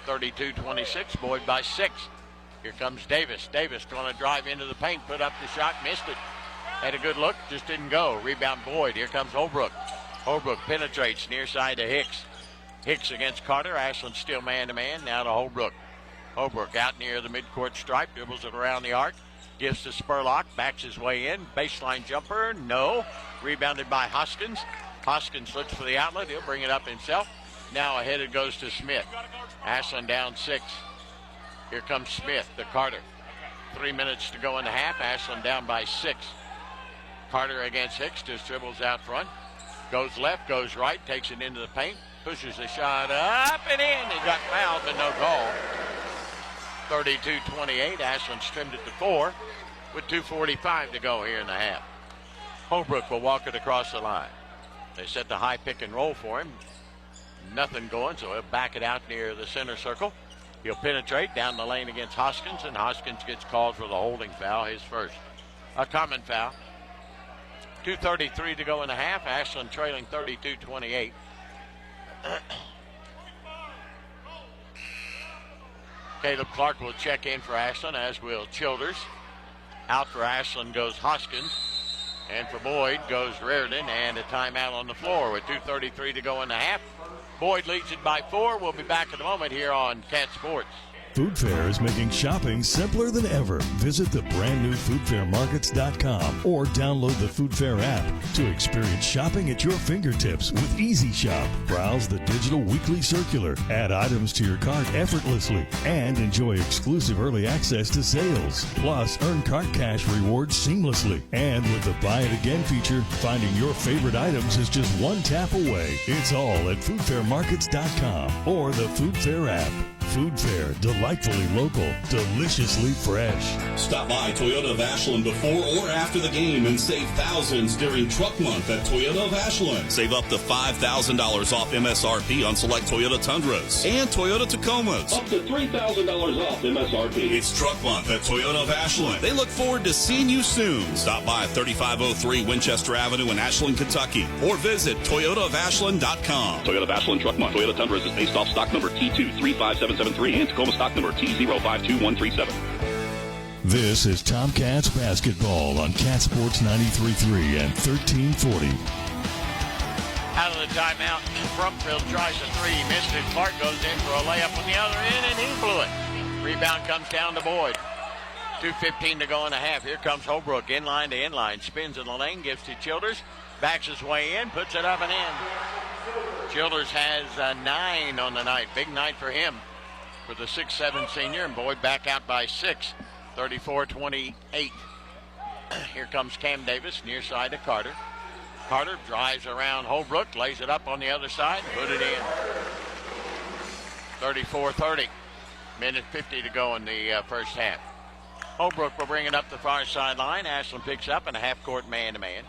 32-26, Boyd by 6. Here comes Davis. Davis going to drive into the paint, put up the shot, missed it. Had a good look, just didn't go. Rebound Boyd. Here comes Holbrook. Holbrook penetrates near side to Hicks. Hicks against Carter. Ashland still man-to-man. Now to Holbrook. Holbrook out near the midcourt stripe, dribbles it around the arc. Gives to Spurlock, backs his way in. Baseline jumper, no. Rebounded by Hoskins. Hoskins looks for the outlet. He'll bring it up himself. Now ahead it goes to Smith. Ashland down 6. Here comes Smith to Carter. 3 minutes to go in the half. Ashland down by 6. Carter against Hicks, just dribbles out front. Goes left, goes right, takes it into the paint. Pushes the shot up and in. He got fouled, but no call. 32-28. Ashland's trimmed it to 4 with 2:45 to go here in the half. Holbrook will walk it across the line. They set the high pick and roll for him. Nothing going, so he'll back it out near the center circle. He'll penetrate down the lane against Hoskins, and Hoskins gets called for the holding foul, his first. A common foul. 2:33 to go in the half. Ashland trailing 32-28. Caleb Clark will check in for Ashland, as will Childers. Out for Ashland goes Hoskins. And for Boyd goes Reardon, and a timeout on the floor with 2:33 to go in the half. Boyd leads it by 4. We'll be back in a moment here on Cat Sports. Food Fair is making shopping simpler than ever. Visit the brand new foodfairmarkets.com or download the Food Fair app to experience shopping at your fingertips with Easy Shop. Browse the digital weekly circular, add items to your cart effortlessly, and enjoy exclusive early access to sales. Plus, earn cart cash rewards seamlessly. And with the Buy It Again feature, finding your favorite items is just one tap away. It's all at foodfairmarkets.com or the Food Fair app. Food Fair, delightfully local, deliciously fresh. Stop by Toyota of Ashland before or after the game and save thousands during Truck Month at Toyota of Ashland. Save up to $5,000 off MSRP on select Toyota Tundras and Toyota Tacomas. Up to $3,000 off MSRP. It's Truck Month at Toyota of Ashland. They look forward to seeing you soon. Stop by 3503 Winchester Avenue in Ashland, Kentucky, or visit toyotaofashland.com. Toyota of Ashland Truck Month. Toyota Tundras is based off stock number T235773 and Tacoma stock number T052137. This is Tomcats basketball on Cat Sports 93.3 and 1340. Out of the timeout, Brumfield tries a 3, missed it. Clark goes in for a layup from the other end, and he blew it. Rebound comes down to Boyd. 2:15 to go in the half. Here comes Holbrook, inline to inline. Spins in the lane, gives to Childers. Backs his way in, puts it up and in. Childers has 9 on the night. Big night for him, for the 6'7" senior, and Boyd back out by 6, 34-28. Here comes Cam Davis, near side to Carter. Carter drives around Holbrook, lays it up on the other side, put it in. 34-30. Minute 50 to go in the first half. Holbrook will bring it up the far sideline. Ashland picks up in a half-court man-to-man.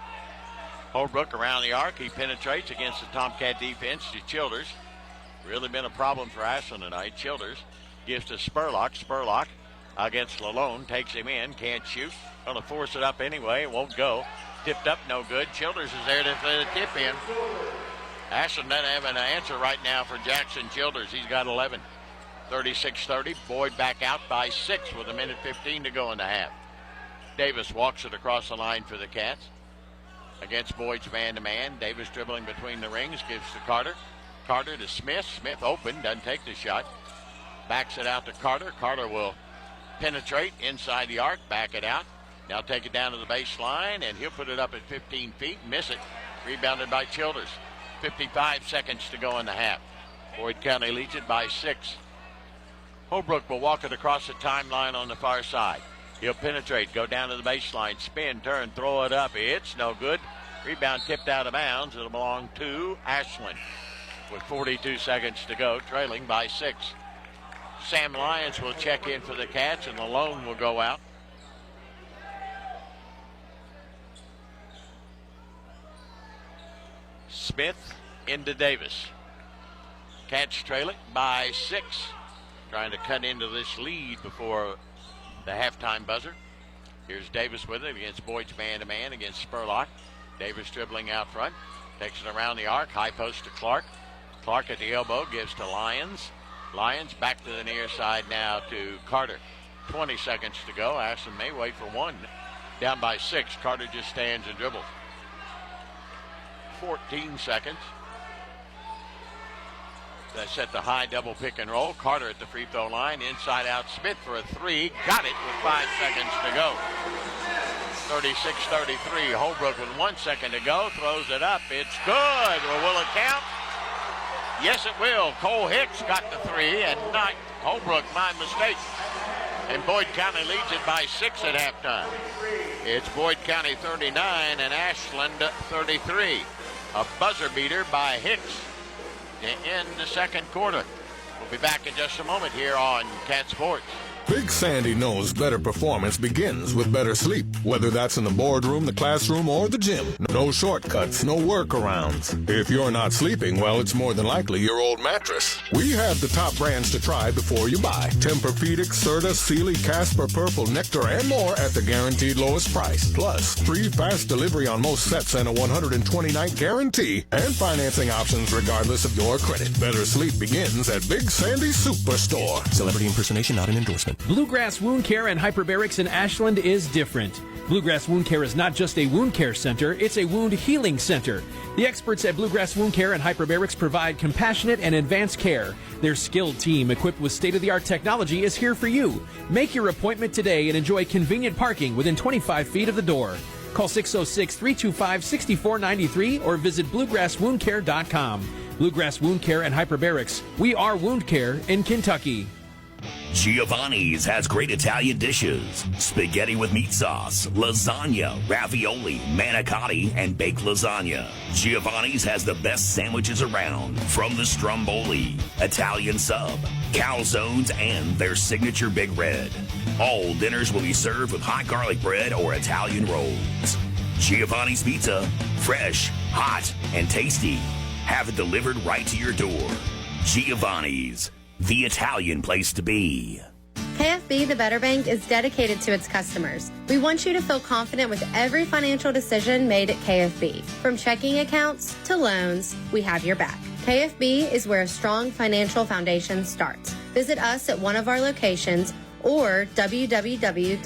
Holbrook around the arc. He penetrates against the Tomcat defense to Childers. Really been a problem for Ashland tonight. Childers gives to Spurlock. Spurlock against Lalone. Takes him in. Can't shoot. Going to force it up anyway. Won't go. Tipped up, no good. Childers is there to the tip in. Ashland doesn't have an answer right now for Jackson Childers. He's got 11. 36-30. Boyd back out by 6 with a minute 15 to go in the half. Davis walks it across the line for the Cats. Against Boyd's man-to-man. Davis dribbling between the rings. Gives to Carter. Carter to Smith. Smith open. Doesn't take the shot. Backs it out to Carter. Carter will penetrate inside the arc. Back it out. Now take it down to the baseline, and he'll put it up at 15 feet. Miss it. Rebounded by Childers. 55 seconds to go in the half. Boyd County leads it by 6. Holbrook will walk it across the timeline on the far side. He'll penetrate, go down to the baseline, spin, turn, throw it up. It's no good. Rebound tipped out of bounds. It'll belong to Ashland with 42 seconds to go, trailing by 6. Sam Lyons will check in for the Cats, and Lalone will go out. Smith into Davis. Cats trail it by 6. Trying to cut into this lead before the halftime buzzer. Here's Davis with it against Boyd's man-to-man against Spurlock. Davis dribbling out front. Takes it around the arc. High post to Clark. Clark at the elbow gives to Lyons. Lyons back to the near side now to Carter. 20 seconds to go. Ashland may wait for one. Down by 6. Carter just stands and dribbles. 14 seconds. They set the high double pick and roll. Carter at the free throw line. Inside out Smith for a three. Got it with 5 seconds to go. 36-33. Holbrook with 1 second to go. Throws it up. It's good. Well, will it count? Yes, it will. Cole Hicks got the three and not Holbrook. My mistake. And Boyd County leads it by 6 at halftime. It's Boyd County 39 and Ashland 33. A buzzer beater by Hicks to end the second quarter. We'll be back in just a moment here on Cat Sports. Big Sandy knows better performance begins with better sleep, whether that's in the boardroom, the classroom, or the gym. No shortcuts, no workarounds. If you're not sleeping, well, it's more than likely your old mattress. We have the top brands to try before you buy. Tempur-Pedic, Serta, Sealy, Casper, Purple, Nectar, and more at the guaranteed lowest price. Plus, free fast delivery on most sets and a 120-night guarantee, and financing options regardless of your credit. Better sleep begins at Big Sandy Superstore. Celebrity impersonation not an endorsement. Bluegrass Wound Care and Hyperbarics in Ashland is different. Bluegrass Wound Care is not just a wound care center, it's a wound healing center. The experts at Bluegrass Wound Care and Hyperbarics provide compassionate and advanced care. Their skilled team, equipped with state-of-the-art technology, is here for you. Make your appointment today and enjoy convenient parking within 25 feet of the door. Call 606-325-6493 or visit bluegrasswoundcare.com. Bluegrass Wound Care and Hyperbarics. We are wound care in Kentucky. Giovanni's has great Italian dishes. Spaghetti with meat sauce, lasagna, ravioli, manicotti, and baked lasagna. Giovanni's has the best sandwiches around, from the stromboli, Italian sub, calzones, and their signature Big Red. All dinners will be served with hot garlic bread or Italian rolls. Giovanni's Pizza, fresh, hot, and tasty. Have it delivered right to your door. Giovanni's, the Italian place to be. KFB, the Better Bank, is dedicated to its customers. We want you to feel confident with every financial decision made at KFB. From checking accounts to loans, we have your back. KFB is where a strong financial foundation starts. Visit us at one of our locations or www.kfb.bank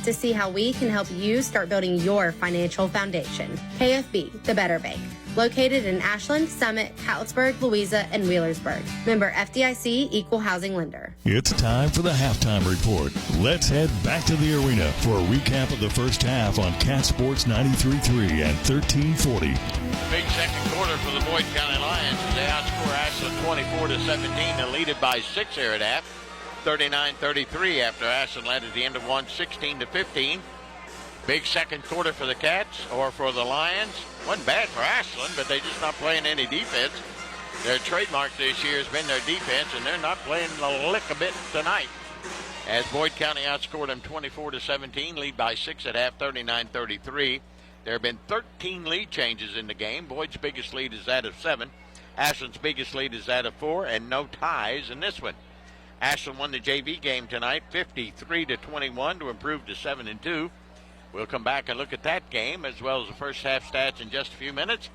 to see how we can help you start building your financial foundation. KFB, the Better Bank. Located in Ashland, Summit, Hattiesburg, Louisa, and Wheelersburg. Member FDIC Equal Housing Lender. It's time for the halftime report. Let's head back to the arena for a recap of the first half on Cat Sports 93.3 and 1340. Big second quarter for the Boyd County Lions as they outscore Ashland 24-17 and lead it by 6 here at half. 39-33 after Ashland led at the end of one, 16-15. Big second quarter for the Cats, or for the Lions. Wasn't bad for Ashland, but they're just not playing any defense. Their trademark this year has been their defense, and they're not playing a lick a bit tonight. As Boyd County outscored them 24-17, lead by 6 at half, 39-33. There have been 13 lead changes in the game. Boyd's biggest lead is that of 7. Ashland's biggest lead is that of 4, and no ties in this one. Ashland won the JV game tonight, 53-21 to improve to 7-2. We'll come back and look at that game as well as the first half stats in just a few minutes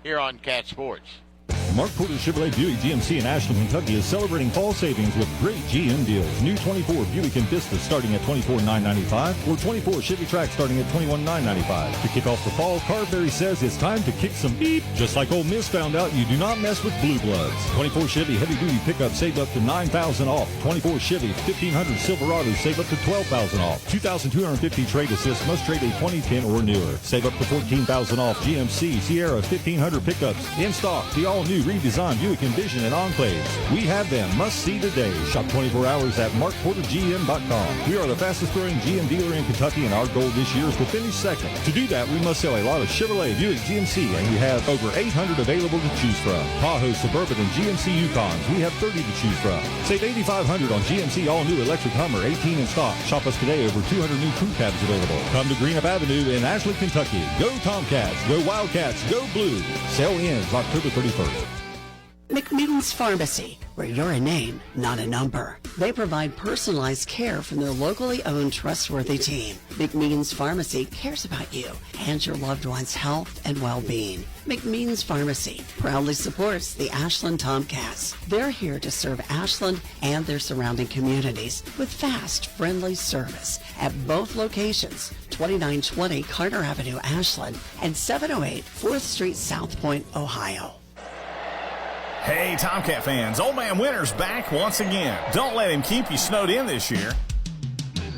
here on Cat Sports. Mark Porter Chevrolet Buick GMC in Ashland, Kentucky is celebrating fall savings with great GM deals. New 24 Buick Envista starting at $24,995 or 24 Chevy Trax starting at $21,995. To kick off the fall, Carberry says it's time to kick some beep. Just like Ole Miss found out, you do not mess with blue bloods. 24 Chevy heavy duty pickup save up to $9,000 off. 24 Chevy 1500 Silverado save up to $12,000 off. 2,250 trade assist must trade a 2010 or newer. Save up to $14,000 off. GMC Sierra 1500 pickups in stock. The all new redesigned Buick Envision and Enclaves. We have them. Must see today. Shop 24 hours at markportergm.com. We are the fastest growing GM dealer in Kentucky, and our goal this year is to finish second. To do that, we must sell a lot of Chevrolet, Buick, GMC, and we have over 800 available to choose from. Tahoe, Suburban, and GMC Yukons. We have 30 to choose from. Save $8,500 on GMC all-new electric Hummer, 18 in stock. Shop us today. Over 200 new crew cabs available. Come to Greenup Avenue in Ashland, Kentucky. Go Tomcats. Go Wildcats. Go Blue. Sale ends October 31st. McMeans Pharmacy, where you're a name, not a number. They provide personalized care from their locally owned, trustworthy team. McMeans Pharmacy cares about you and your loved one's health and well-being. McMeans Pharmacy proudly supports the Ashland Tomcats. They're here to serve Ashland and their surrounding communities with fast, friendly service at both locations, 2920 Carter Avenue, Ashland, and 708 4th Street, South Point, Ohio. Hey, Tomcat fans, Old Man Winter's back once again. Don't let him keep you snowed in this year.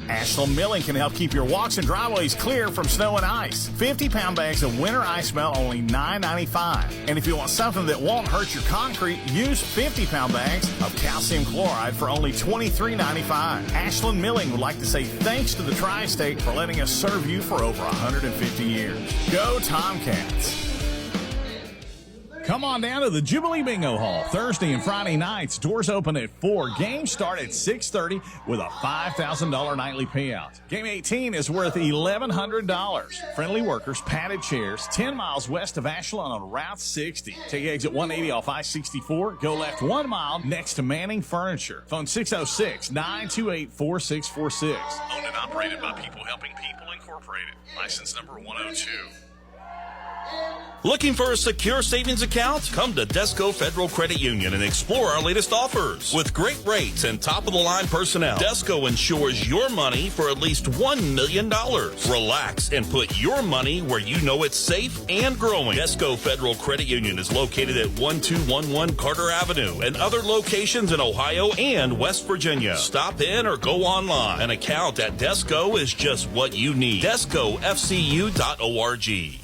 Ashland Milling can help keep your walks and driveways clear from snow and ice. 50-pound bags of winter ice melt only $9.95. And if you want something that won't hurt your concrete, use 50-pound bags of calcium chloride for only $23.95. Ashland Milling would like to say thanks to the Tri-State for letting us serve you for over 150 years. Go Tomcats! Come on down to the Jubilee Bingo Hall Thursday and Friday nights. Doors open at 4. Games start at 6:30 with a $5,000 nightly payout. Game 18 is worth $1,100. Friendly workers, padded chairs, 10 miles west of Ashland on Route 60. Take exit 180 off I-64. Go left 1 mile next to Manning Furniture. Phone 606-928-4646. Owned and operated by People Helping People Incorporated. License number 102. Looking for a secure savings account? Come to Desco Federal Credit Union and explore our latest offers. With great rates and top-of-the-line personnel, Desco insures your money for at least $1 million. Relax and put your money where you know it's safe and growing. Desco Federal Credit Union is located at 1211 Carter Avenue and other locations in Ohio and West Virginia. Stop in or go online. An account at Desco is just what you need. DescoFCU.org.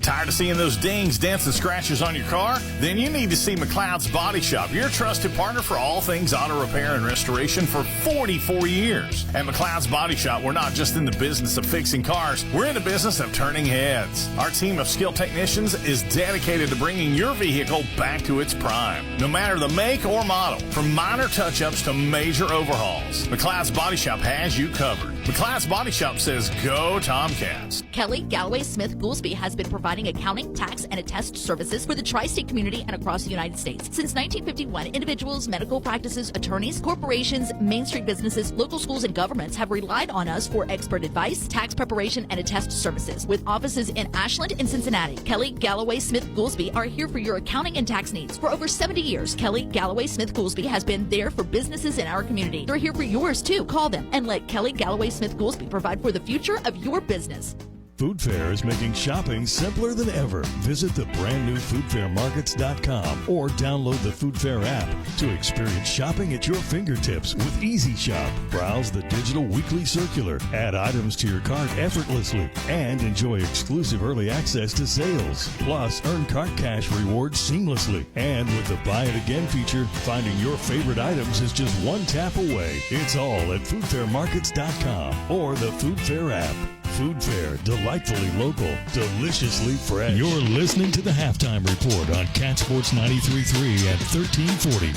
Tired of seeing those dings, dents, and scratches on your car? Then you need to see McLeod's Body Shop, your trusted partner for all things auto repair and restoration for 44 years. At McLeod's Body Shop, we're not just in the business of fixing cars, we're in the business of turning heads. Our team of skilled technicians is dedicated to bringing your vehicle back to its prime, no matter the make or model, from minor touch-ups to major overhauls. McLeod's Body Shop has you covered. McLeod's Body Shop says, go Tomcats. Kelly Galloway Smith Goolsby has been providing accounting, tax, and attest services for the tri-state community and across the United States. Since 1951, individuals, medical practices, attorneys, corporations, Main Street businesses, local schools, and governments have relied on us for expert advice, tax preparation, and attest services. With offices in Ashland and Cincinnati, Kelly Galloway Smith Goolsby are here for your accounting and tax needs. For over 70 years, Kelly Galloway Smith Goolsby has been there for businesses in our community. They're here for yours too. Call them and let Kelly Galloway Smith Goolsby provide for the future of your business. Food Fair is making shopping simpler than ever. Visit the brand new foodfairmarkets.com or download the Food Fair app to experience shopping at your fingertips with Easy Shop. Browse the digital weekly circular, add items to your cart effortlessly, and enjoy exclusive early access to sales. Plus, earn cart cash rewards seamlessly. And with the Buy It Again feature, finding your favorite items is just one tap away. It's all at foodfairmarkets.com or the Food Fair app. Food Fair, delightfully local, deliciously fresh. You're listening to the Halftime Report on Cat Sports 93.3 at 1340.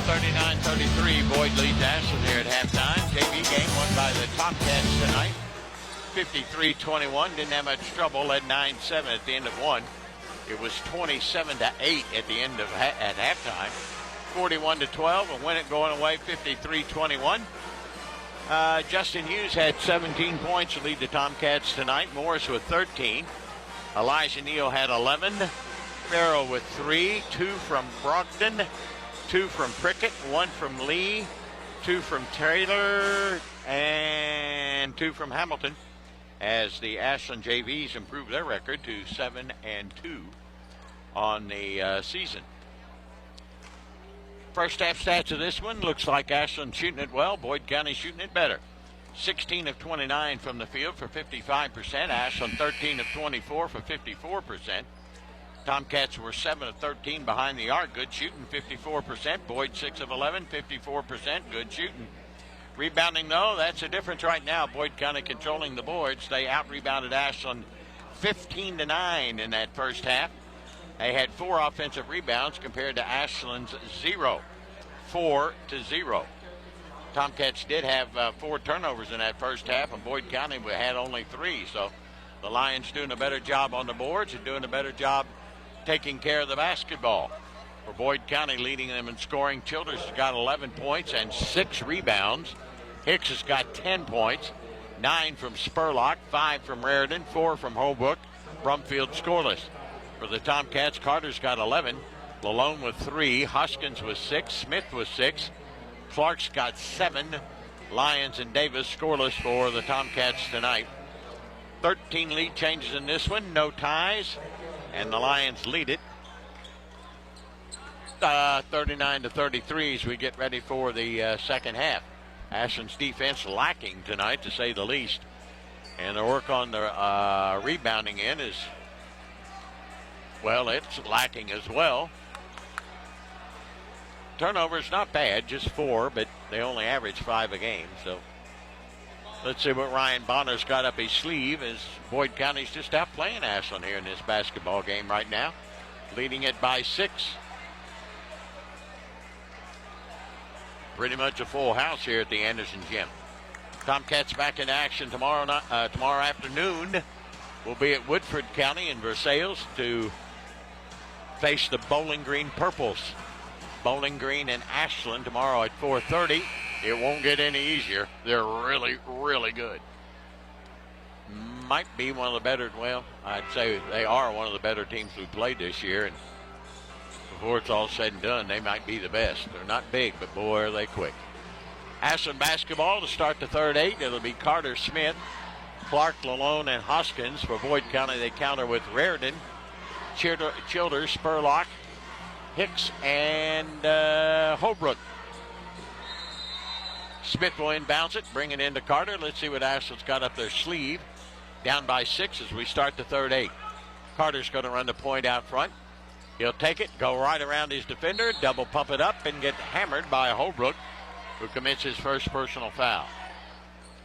39-33, Boyd leads Ashland here at halftime. JV game won by the Tomcats tonight. 53-21, didn't have much trouble, led 9-7 at the end of one. It was 27-8 at the end of at halftime. 41-12, a win it going away, 53-21. Justin Hughes had 17 points to lead the Tomcats tonight. Morris with 13. Elijah Neal had 11. Farrell with 3. 2 from Brogdon. 2 from Prickett. 1 from Lee. 2 from Taylor. And 2 from Hamilton. As the Ashland JVs improve their record to 7-2 on the season. First half stats of this one, looks like Ashland shooting it well, Boyd County shooting it better. 16 of 29 from the field for 55%. Ashland 13 of 24 for 54%. Tomcats were 7 of 13 behind the arc, good shooting, 54%. Boyd 6 of 11, 54%, good shooting. Rebounding though, that's a difference right now. Boyd County controlling the boards. They out-rebounded Ashland 15-9 in that first half. They had 4 offensive rebounds compared to Ashland's 0. 4-0. Tomcats did have 4 turnovers in that first half, and Boyd County had only 3. So the Lions doing a better job on the boards and doing a better job taking care of the basketball. For Boyd County, leading them in scoring, Childers has got 11 points and 6 rebounds. Hicks has got 10 points, 9 from Spurlock, 5 from Raritan, 4 from Holbrook. Brumfield scoreless. For the Tomcats, Carter's got 11, Lalone with 3, Hoskins with 6, Smith with 6, Clark's got 7, Lyons and Davis scoreless for the Tomcats tonight. 13 lead changes in this one, no ties, and the Lions lead it 39-33 as we get ready for the second half. Ashland's defense lacking tonight, to say the least. And the work on the rebounding end is, well, it's lacking as well. Turnovers not bad, just 4, but they only average 5 a game. So let's see what Ryan Bonner's got up his sleeve, as Boyd County's just outplaying Ashland here in this basketball game right now, leading it by 6. Pretty much a full house here at the Anderson Gym. Tomcats back in action tomorrow afternoon. We'll be at Woodford County in Versailles to face the Bowling Green Purples. Bowling Green and Ashland tomorrow at 4:30. It won't get any easier. They're really, really good. Might be one of the better, well, I'd say they are one of the better teams we played this year. And before it's all said and done, they might be the best. They're not big, but boy, are they quick. Ashland basketball to start the third 8. It'll be Carter, Smith, Clark, Lalone, and Hoskins. For Boyd County, they counter with Raritan, Childers, Spurlock, Hicks, and Holbrook. Smith will inbounds it, bring it into Carter. Let's see what Ashland's got up their sleeve. Down by 6 as we start the third 8. Carter's going to run the point out front. He'll take it, go right around his defender, double pump it up, and get hammered by Holbrook, who commits his first personal foul.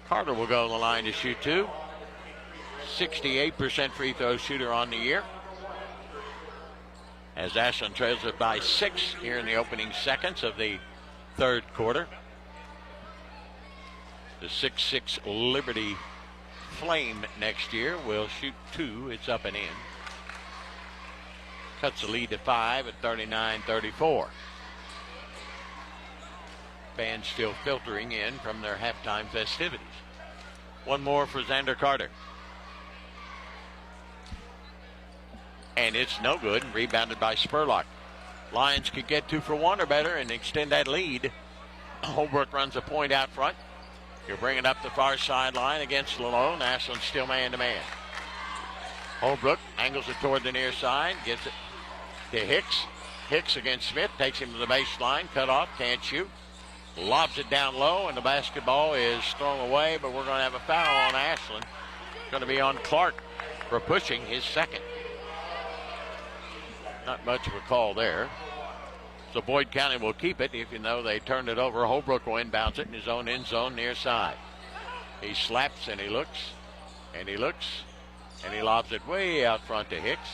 Carter will go to the line to shoot 2. 68% free throw shooter on the year, as Ashland trails it by 6 here in the opening seconds of the third quarter. The 6'6" Liberty Flame next year will shoot 2. It's up and in. Cuts the lead to 5 at 39-34. Fans still filtering in from their halftime festivities. One more for Xander Carter. And it's no good. Rebounded by Spurlock. Lions could get 2 for 1 or better and extend that lead. Holbrook runs a point out front. He'll bring it up the far sideline against Lalone. Ashland still man-to-man. Holbrook angles it toward the near side. Gets it to Hicks. Hicks against Smith. Takes him to the baseline. Cut off. Can't shoot. Lobs it down low, and the basketball is thrown away, but we're going to have a foul on Ashland. It's going to be on Clark for pushing his second. Not much of a call there. So Boyd County will keep it, even though they turned it over. Holbrook will inbounds it in his own end zone near side. He slaps and he looks, and he looks, and he lobs it way out front to Hicks.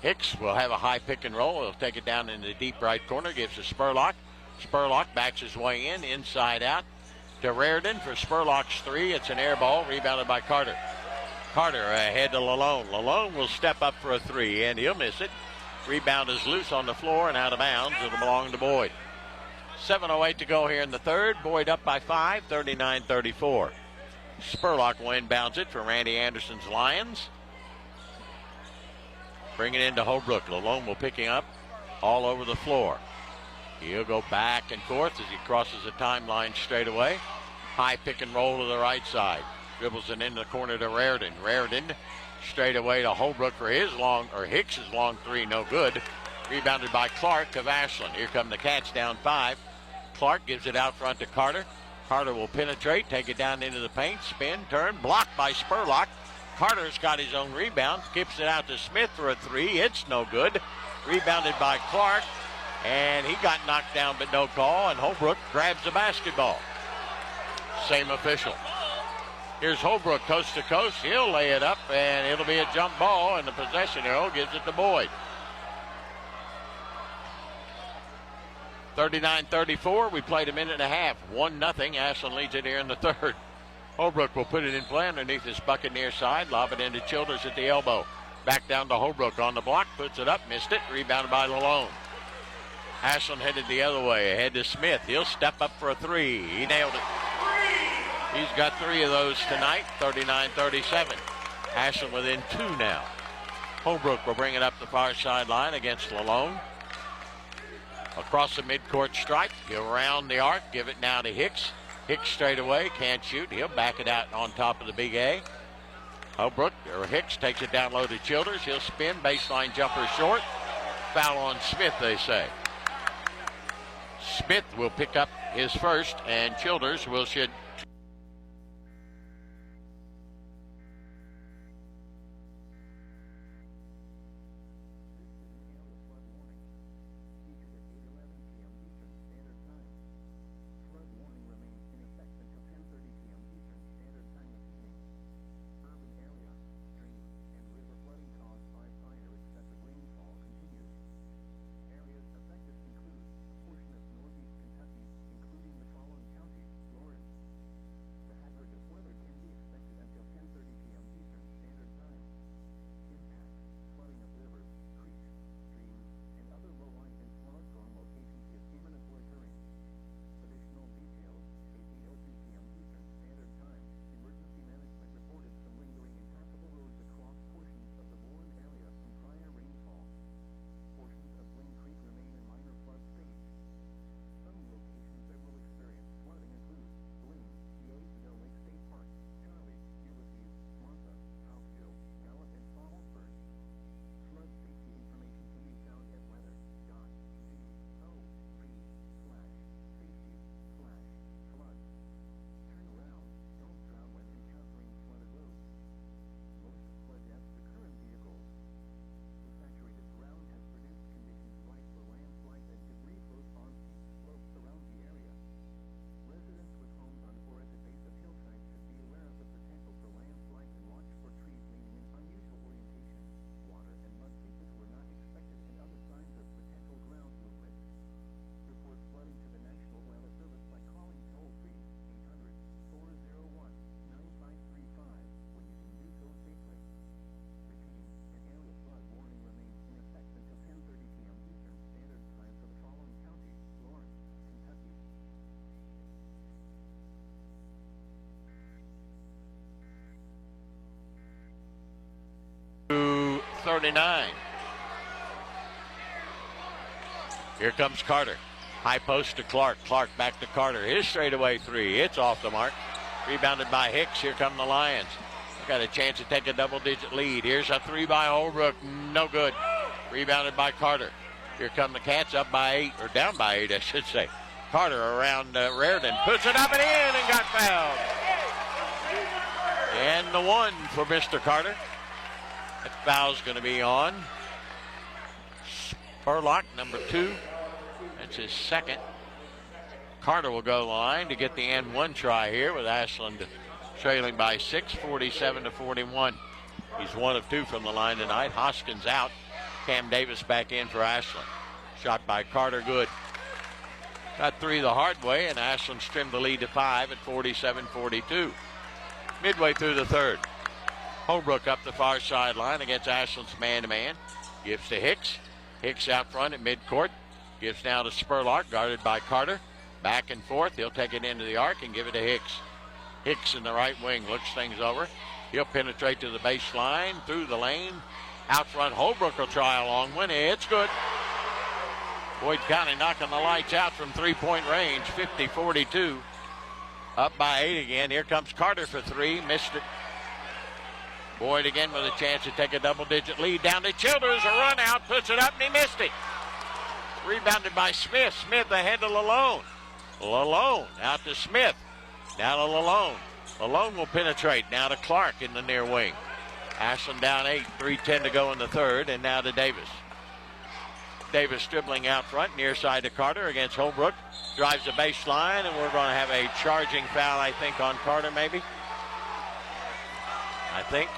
Hicks will have a high pick and roll. He'll take it down in the deep right corner, gives to Spurlock. Spurlock backs his way in, inside out to Raritan for Spurlock's 3. It's an air ball, rebounded by Carter. Carter ahead to Lalone. Lalone will step up for a 3, and he'll miss it. Rebound is loose on the floor and out of bounds. It'll belong to Boyd. 7:08 to go here in the third. Boyd up by 5, 39-34. Spurlock will inbounds it for Randy Anderson's Lions. Bring it into Holbrook. Lalone will pick him up all over the floor. He'll go back and forth as he crosses the timeline straight away. High pick and roll to the right side. Dribbles it in the corner to Raritan. Raritan straight away to Holbrook for his Hicks' long 3, no good. Rebounded by Clark of Ashland. Here come the Cats down 5. Clark gives it out front to Carter. Carter will penetrate, take it down into the paint, spin, turn, blocked by Spurlock. Carter's got his own rebound, skips it out to Smith for a 3. It's no good. Rebounded by Clark, and he got knocked down but no call, and Holbrook grabs the basketball. Same official. Here's Holbrook coast to coast. He'll lay it up, and it'll be a jump ball, and the possession arrow gives it to Boyd. 39-34. We played a minute and a half. 1-0. Ashland leads it here in the third. Holbrook will put it in play underneath his bucket near side. Lob it into Childers at the elbow. Back down to Holbrook on the block. Puts it up. Missed it. Rebounded by Lalone. Ashland headed the other way. Ahead to Smith. He'll step up for a 3. He nailed it. He's got 3 of those tonight. 39-37. Ashland within 2 now. Holbrook will bring it up the far sideline against Lalone. Across the midcourt stripe. He'll round the arc. Give it now to Hicks. Hicks straight away. Can't shoot. He'll back it out on top of the big A. Hicks takes it down low to Childers. He'll spin. Baseline jumper short. Foul on Smith, they say. Smith will pick up his first, and Childers will shed. To 39. Here comes Carter. High post to Clark. Clark back to Carter. His straightaway three. It's off the mark. Rebounded by Hicks. Here come the Lions. Got a chance to take a double-digit lead. Here's a three by Holbrook. No good. Rebounded by Carter. Here come the Cats up by 8, or down by 8, I should say. Carter around Raritan. Puts it up and in and got fouled. And the one for Mr. Carter. That foul's going to be on Spurlock, number 2. That's his second. Carter will go line to get the and one try here with Ashland trailing by 6, 47-41. He's 1 of 2 from the line tonight. Hoskins out. Cam Davis back in for Ashland. Shot by Carter, good. Got 3 the hard way, and Ashland's trimmed the lead to 5 at 47-42. Midway through the third. Holbrook up the far sideline against Ashland's man-to-man. Gives to Hicks. Hicks out front at midcourt. Gives now to Spurlock, guarded by Carter. Back and forth. He'll take it into the arc and give it to Hicks. Hicks in the right wing looks things over. He'll penetrate to the baseline, through the lane. Out front, Holbrook will try a long one. It's good. Boyd County knocking the lights out from three-point range, 50-42. Up by 8 again. Here comes Carter for 3. Missed it. Boyd again with a chance to take a double-digit lead. Down to Childers. A run out. Puts it up and he missed it. Rebounded by Smith. Smith ahead to Lalone. Lalone out to Smith. Now to Lalone. Lalone will penetrate. Now to Clark in the near wing. Ashland down 8. 3:10 to go in the third. And now to Davis. Davis dribbling out front. Near side to Carter against Holbrook. Drives the baseline. And we're going to have a charging foul, I think, on Carter maybe. I think.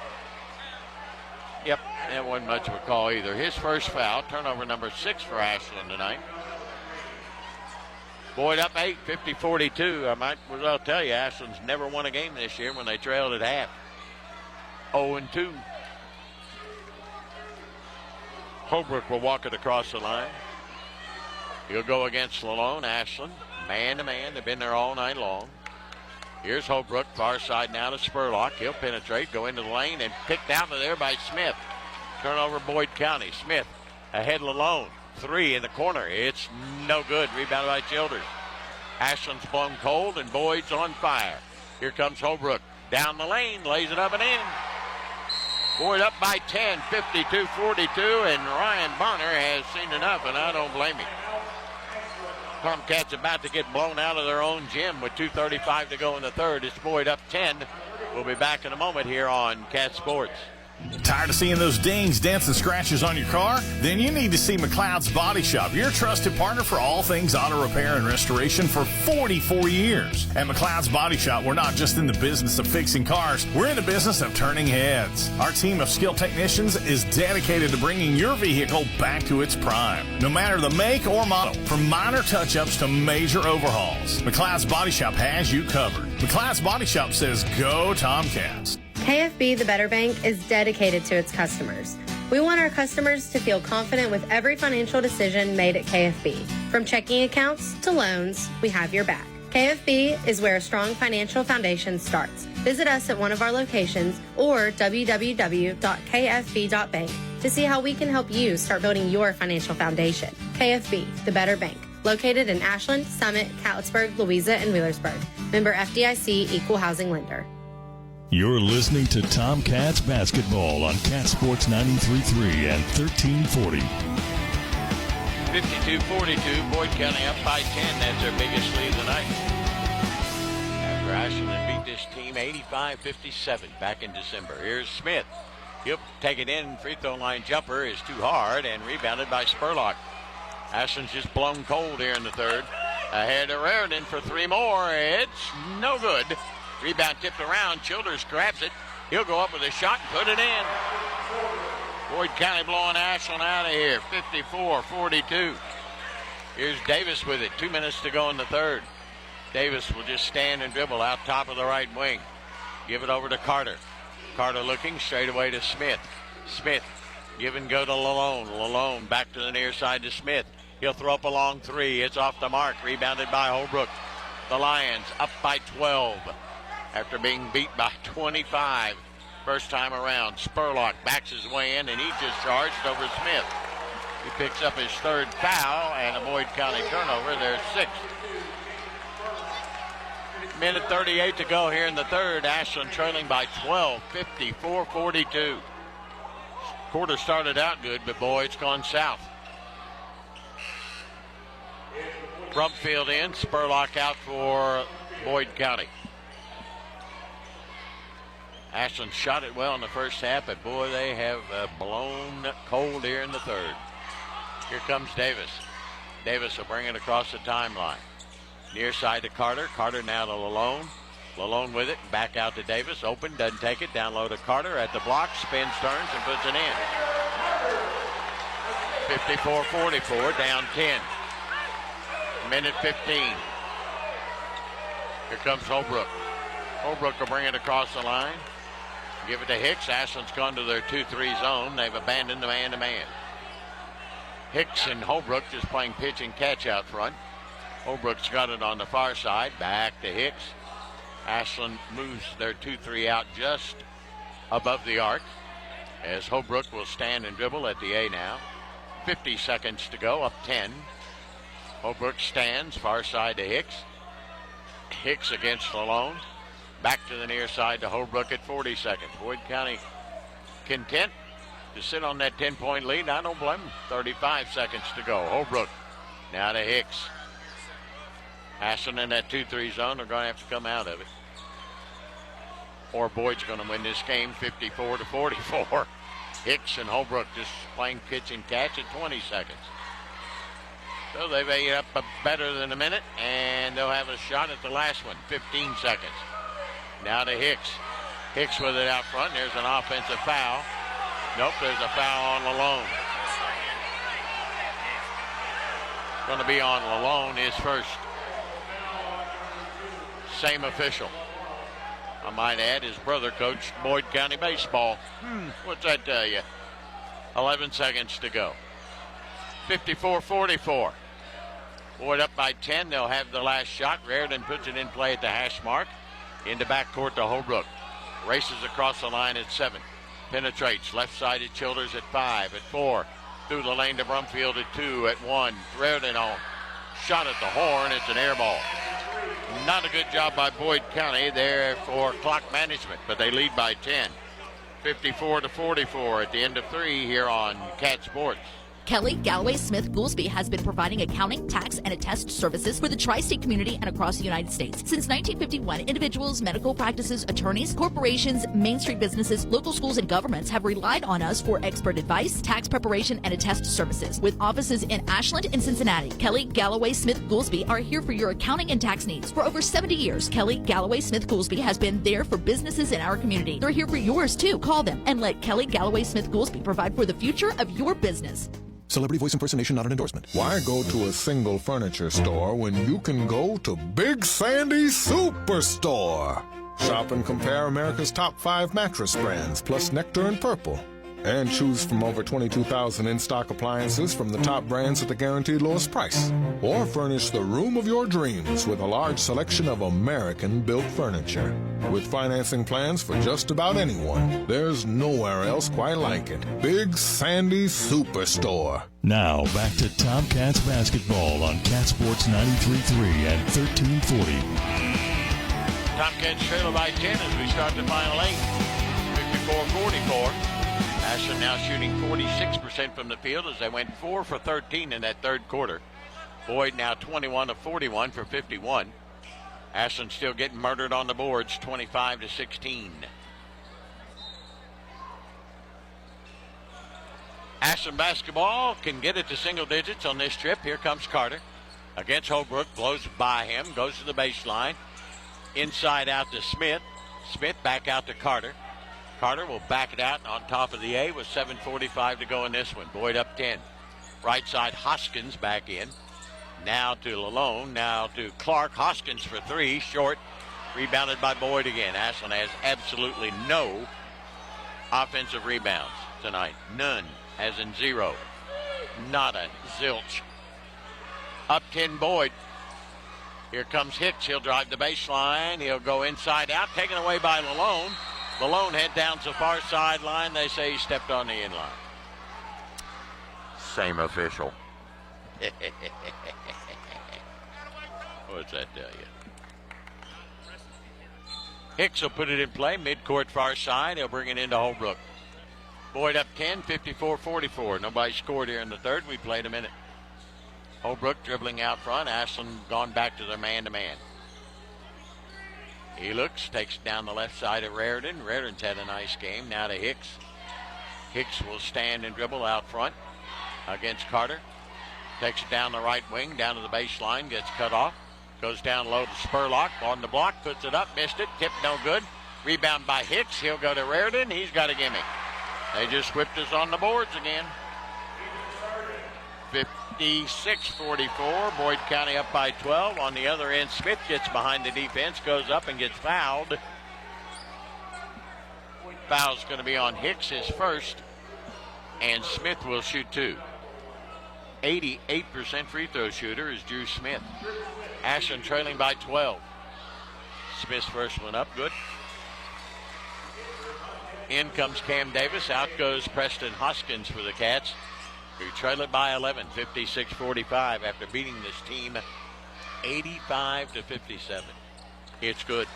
Yep, that wasn't much of a call either. His first foul, turnover number 6 for Ashland tonight. Boyd up 8, 50-42. I might as well tell you, Ashland's never won a game this year when they trailed at half. 0-2. Holbrook will walk it across the line. He'll go against Lalone. Ashland, man-to-man. They've been there all night long. Here's Holbrook, far side now to Spurlock. He'll penetrate, go into the lane, and picked out of there by Smith. Turnover Boyd County. Smith ahead Lalone. 3 in the corner. It's no good. Rebounded by Childers. Ashland's blown cold, and Boyd's on fire. Here comes Holbrook. Down the lane, lays it up and in. Boyd up by 10, 52-42, and Ryan Bonner has seen enough, and I don't blame him. Tomcats about to get blown out of their own gym with 2:35 to go in the third. It's Boyd up 10. We'll be back in a moment here on Cat Sports. Tired of seeing those dings, dents, and scratches on your car? Then you need to see McLeod's Body Shop, your trusted partner for all things auto repair and restoration for 44 years. At McLeod's Body Shop, we're not just in the business of fixing cars, we're in the business of turning heads. Our team of skilled technicians is dedicated to bringing your vehicle back to its prime, no matter the make or model, from minor touch-ups to major overhauls. McLeod's Body Shop has you covered. McLeod's Body Shop says, go Tomcats. KFB, the Better Bank, is dedicated to its customers. We want our customers to feel confident with every financial decision made at KFB. From checking accounts to loans, we have your back. KFB is where a strong financial foundation starts. Visit us at one of our locations or www.kfb.bank to see how we can help you start building your financial foundation. KFB, the Better Bank, located in Ashland, Summit, Catlettsburg, Louisa, and Wheelersburg. Member FDIC, Equal Housing Lender. You're listening to Tomcats basketball on Cat Sports 93.3 and 1340. 52-42, Boyd County up by 10. That's their biggest lead of the night. After Ashland beat this team 85-57 back in December. Here's Smith. He'll take it in. Free throw line jumper is too hard and rebounded by Spurlock. Ashland's just blown cold here in the third. Ahead to Raritan for three more. It's no good. Rebound tipped around. Childers grabs it. He'll go up with a shot and put it in. Boyd County blowing Ashland out of here. 54-42. Here's Davis with it. 2 minutes to go in the third. Davis will just stand and dribble out top of the right wing. Give it over to Carter. Carter looking straight away to Smith. Smith give and go to Lalone. Lalone back to the near side to Smith. He'll throw up a long three. It's off the mark. Rebounded by Holbrook. The Lions up by 12. After being beat by 25 first time around. Spurlock backs his way in, and he just charged over Smith. He picks up his third foul and a Boyd County turnover. Their sixth. Minute 38 to go here in the third. Ashland trailing by 12, 54-42. Quarter started out good, but boy, it's gone south. Brumfield in, Spurlock out for Boyd County. Ashland shot it well in the first half, but boy, they have blown cold here in the third. Here comes Davis. Davis will bring it across the timeline. Near side to Carter. Carter now to Lalone. Lalone with it. Back out to Davis. Open. Doesn't take it. Down low to Carter at the block. Spins, turns, and puts it in. 54-44. Down 10. Minute 15. Here comes Holbrook. Holbrook will bring it across the line. Give it to Hicks. Ashland's gone to their 2-3 zone. They've abandoned the man-to-man. Hicks and Holbrook just playing pitch and catch out front. Holbrook's got it on the far side. Back to Hicks. Ashland moves their 2-3 out just above the arc as Holbrook will stand and dribble at the A now. 50 seconds to go, up 10. Holbrook stands, far side to Hicks. Hicks against Lalone. Back to the near side to Holbrook at 40 seconds. Boyd County content to sit on that 10-point lead. I don't blame them. 35 seconds to go. Holbrook now to Hicks. Ashland in that 2-3 zone. They're going to have to come out of it. Or Boyd's going to win this game 54-44. Hicks and Holbrook just playing pitch and catch at 20 seconds. So they've ate up better than a minute, and they'll have a shot at the last one. 15 seconds. Now to Hicks. Hicks with it out front. There's an offensive foul. Nope, there's a foul on Lalone. Going to be on Lalone, his first. Same official. I might add, his brother coached Boyd County baseball. What's that tell you? 11 seconds to go. 54-44. Boyd up by 10. They'll have the last shot. Raritan puts it in play at the hash mark. Into backcourt to Holbrook. Races across the line at 7. Penetrates. Left side to Childers at 5. At 4. Through the lane to Brumfield at 2. At 1. Raritan on. Shot at the horn. It's an air ball. Not a good job by Boyd County there for clock management, but they lead by 10. 54-44 at the end of 3 here on Cat Sports. Kelly Galloway Smith Goolsby has been providing accounting, tax, and attest services for the tri-state community and across the United States. Since 1951, individuals, medical practices, attorneys, corporations, Main Street businesses, local schools, and governments have relied on us for expert advice, tax preparation, and attest services. With offices in Ashland and Cincinnati, Kelly Galloway Smith Goolsby are here for your accounting and tax needs. For over 70 years, Kelly Galloway Smith Goolsby has been there for businesses in our community. They're here for yours too. Call them and let Kelly Galloway Smith Goolsby provide for the future of your business. Celebrity voice impersonation not an endorsement. Why go to a single furniture store when you can go to Big Sandy Superstore? Shop and compare America's top 5 mattress brands, plus Nectar and Purple. And choose from over 22,000 in-stock appliances from the top brands at the guaranteed lowest price. Or furnish the room of your dreams with a large selection of American-built furniture. With financing plans for just about anyone, there's nowhere else quite like it. Big Sandy Superstore. Now, back to Tomcats basketball on Cat Sports 93.3 and 1340. Tomcats trail by 10 as we start the final 8. 54-44. Ashland now shooting 46% from the field as they went 4 for 13 in that third quarter. Boyd now 21 of 41 for 51. Ashland still getting murdered on the boards, 25-16. Ashland basketball can get it to single digits on this trip. Here comes Carter against Holbrook, blows by him, goes to the baseline. Inside out to Smith. Smith back out to Carter. Carter will back it out on top of the A with 7:45 to go in this one. Boyd up 10. Right side, Hoskins back in. Now to Lalone, now to Clark. Hoskins for 3, short. Rebounded by Boyd again. Ashland has absolutely no offensive rebounds tonight. None, as in 0. Nada, zilch. Up 10, Boyd. Here comes Hicks. He'll drive the baseline. He'll go inside out, taken away by Lalone. Lalone head down to the far sideline. They say he stepped on the inline. Same official. What's that tell you? Hicks will put it in play. Midcourt far side. He'll bring it into Holbrook. Boyd up 10, 54-44. Nobody scored here in the third. We played a minute. Holbrook dribbling out front. Ashland gone back to their man-to-man. He looks, takes it down the left side of Raritan. Raritan's had a nice game. Now to Hicks. Hicks will stand and dribble out front against Carter. Takes it down the right wing, down to the baseline, gets cut off. Goes down low to Spurlock. On the block, puts it up, missed it. Tip no good. Rebound by Hicks. He'll go to Raritan. He's got a gimme. They just whipped us on the boards again. 56-44. Boyd County up by 12. On the other end, Smith gets behind the defense, goes up and gets fouled. Foul's going to be on Hicks, his first, and Smith will shoot 2. 88% free throw shooter is Drew Smith. Ashland trailing by 12. Smith's first one up, good. In comes Cam Davis. Out goes Preston Hoskins for the Cats, who trail it by 11, 56-45 after beating this team 85-57. It's good.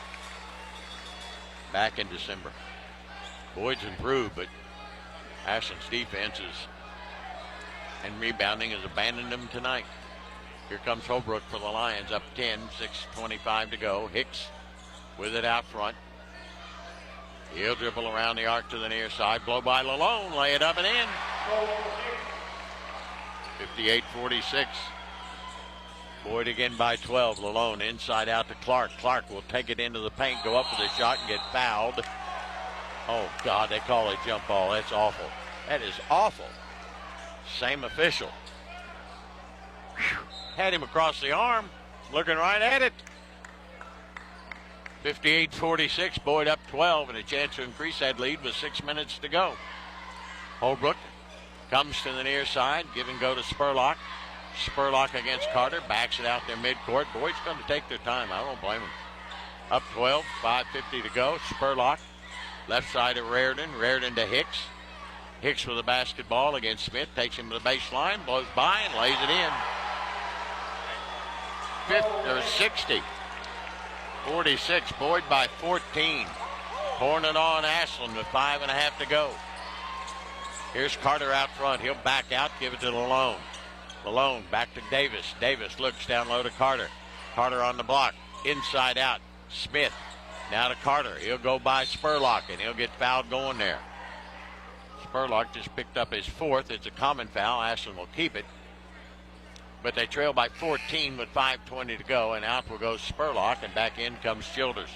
Back in December. Boyd's improved, but Ashland's defense and rebounding has abandoned them tonight. Here comes Holbrook for the Lions, up 10, 6:25 to go. Hicks with it out front. He'll dribble around the arc to the near side. Blow by Lalone, lay it up and in. 58-46. Boyd again by 12. Lalone inside out to Clark. Clark will take it into the paint, go up with a shot and get fouled. Oh, God, they call it jump ball. That's awful. That is awful. Same official. Whew. Had him across the arm, looking right at it. 58-46, Boyd up 12 and a chance to increase that lead with 6 minutes to go. Holbrook comes to the near side, give and go to Spurlock. Spurlock against Carter, backs it out there midcourt. Boyd's going to take their time. I don't blame him. Up 12, 5:50 to go. Spurlock, left side of Raritan. Raritan to Hicks. Hicks with the basketball against Smith, takes him to the baseline, blows by and lays it in. 60. 46, Boyd by 14. Pouring it on Ashland with 5.5 to go. Here's Carter out front. He'll back out, give it to Lalone. Lalone back to Davis. Davis looks down low to Carter. Carter on the block. Inside out. Smith. Now to Carter. He'll go by Spurlock, and he'll get fouled going there. Spurlock just picked up his 4th. It's a common foul. Ashland will keep it. But they trail by 14 with 5:20 to go, and out will go Spurlock, and back in comes Childers.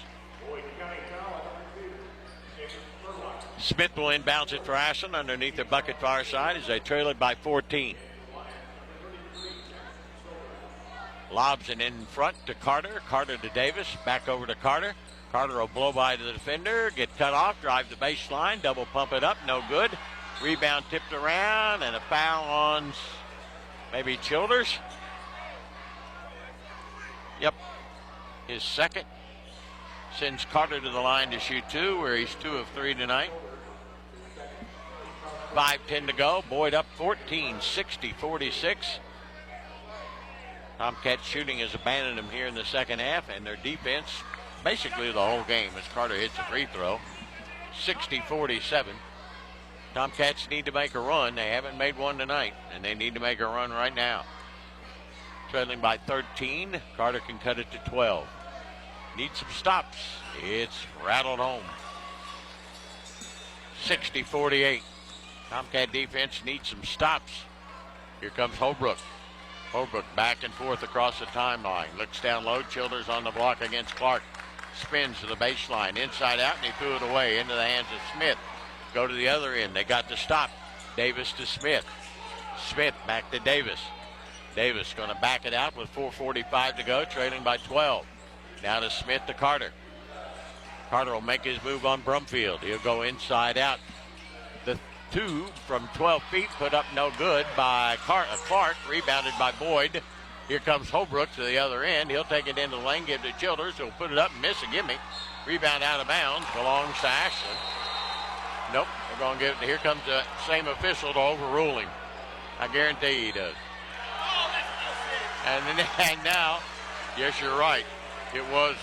Smith will inbounds it for Ashland underneath the bucket far side as they trail it by 14. Lobs it in front to Carter. Carter to Davis. Back over to Carter. Carter will blow by to the defender. Get cut off. Drive the baseline. Double pump it up. No good. Rebound tipped around. And a foul on maybe Childers. Yep. His second. Sends Carter to the line to shoot 2, where he's 2 of 3 tonight. 5:10 to go. Boyd up 14, 60-46. Tomcats shooting has abandoned them here in the second half, and their defense basically the whole game as Carter hits a free throw. 60-47. Tomcats need to make a run. They haven't made one tonight, and they need to make a run right now. Trailing by 13. Carter can cut it to 12. Needs some stops. It's rattled home. 60-48. Tomcat defense needs some stops. Here comes Holbrook. Holbrook back and forth across the timeline. Looks down low. Childers on the block against Clark. Spins to the baseline. Inside out, and he threw it away into the hands of Smith. Go to the other end. They got the stop. Davis to Smith. Smith back to Davis. Davis going to back it out with 4:45 to go, trailing by 12. Now to Smith to Carter. Carter will make his move on Brumfield. He'll go inside out. The 2 from 12 feet put up no good by Clark, rebounded by Boyd. Here comes Holbrook to the other end. He'll take it into the lane, give it to Childers. He'll put it up and miss a gimme. Rebound out of bounds, belongs to Ashland. Nope, they're going to give it. Here comes the same official to overrule him. I guarantee he does. And now, yes, you're right. It was,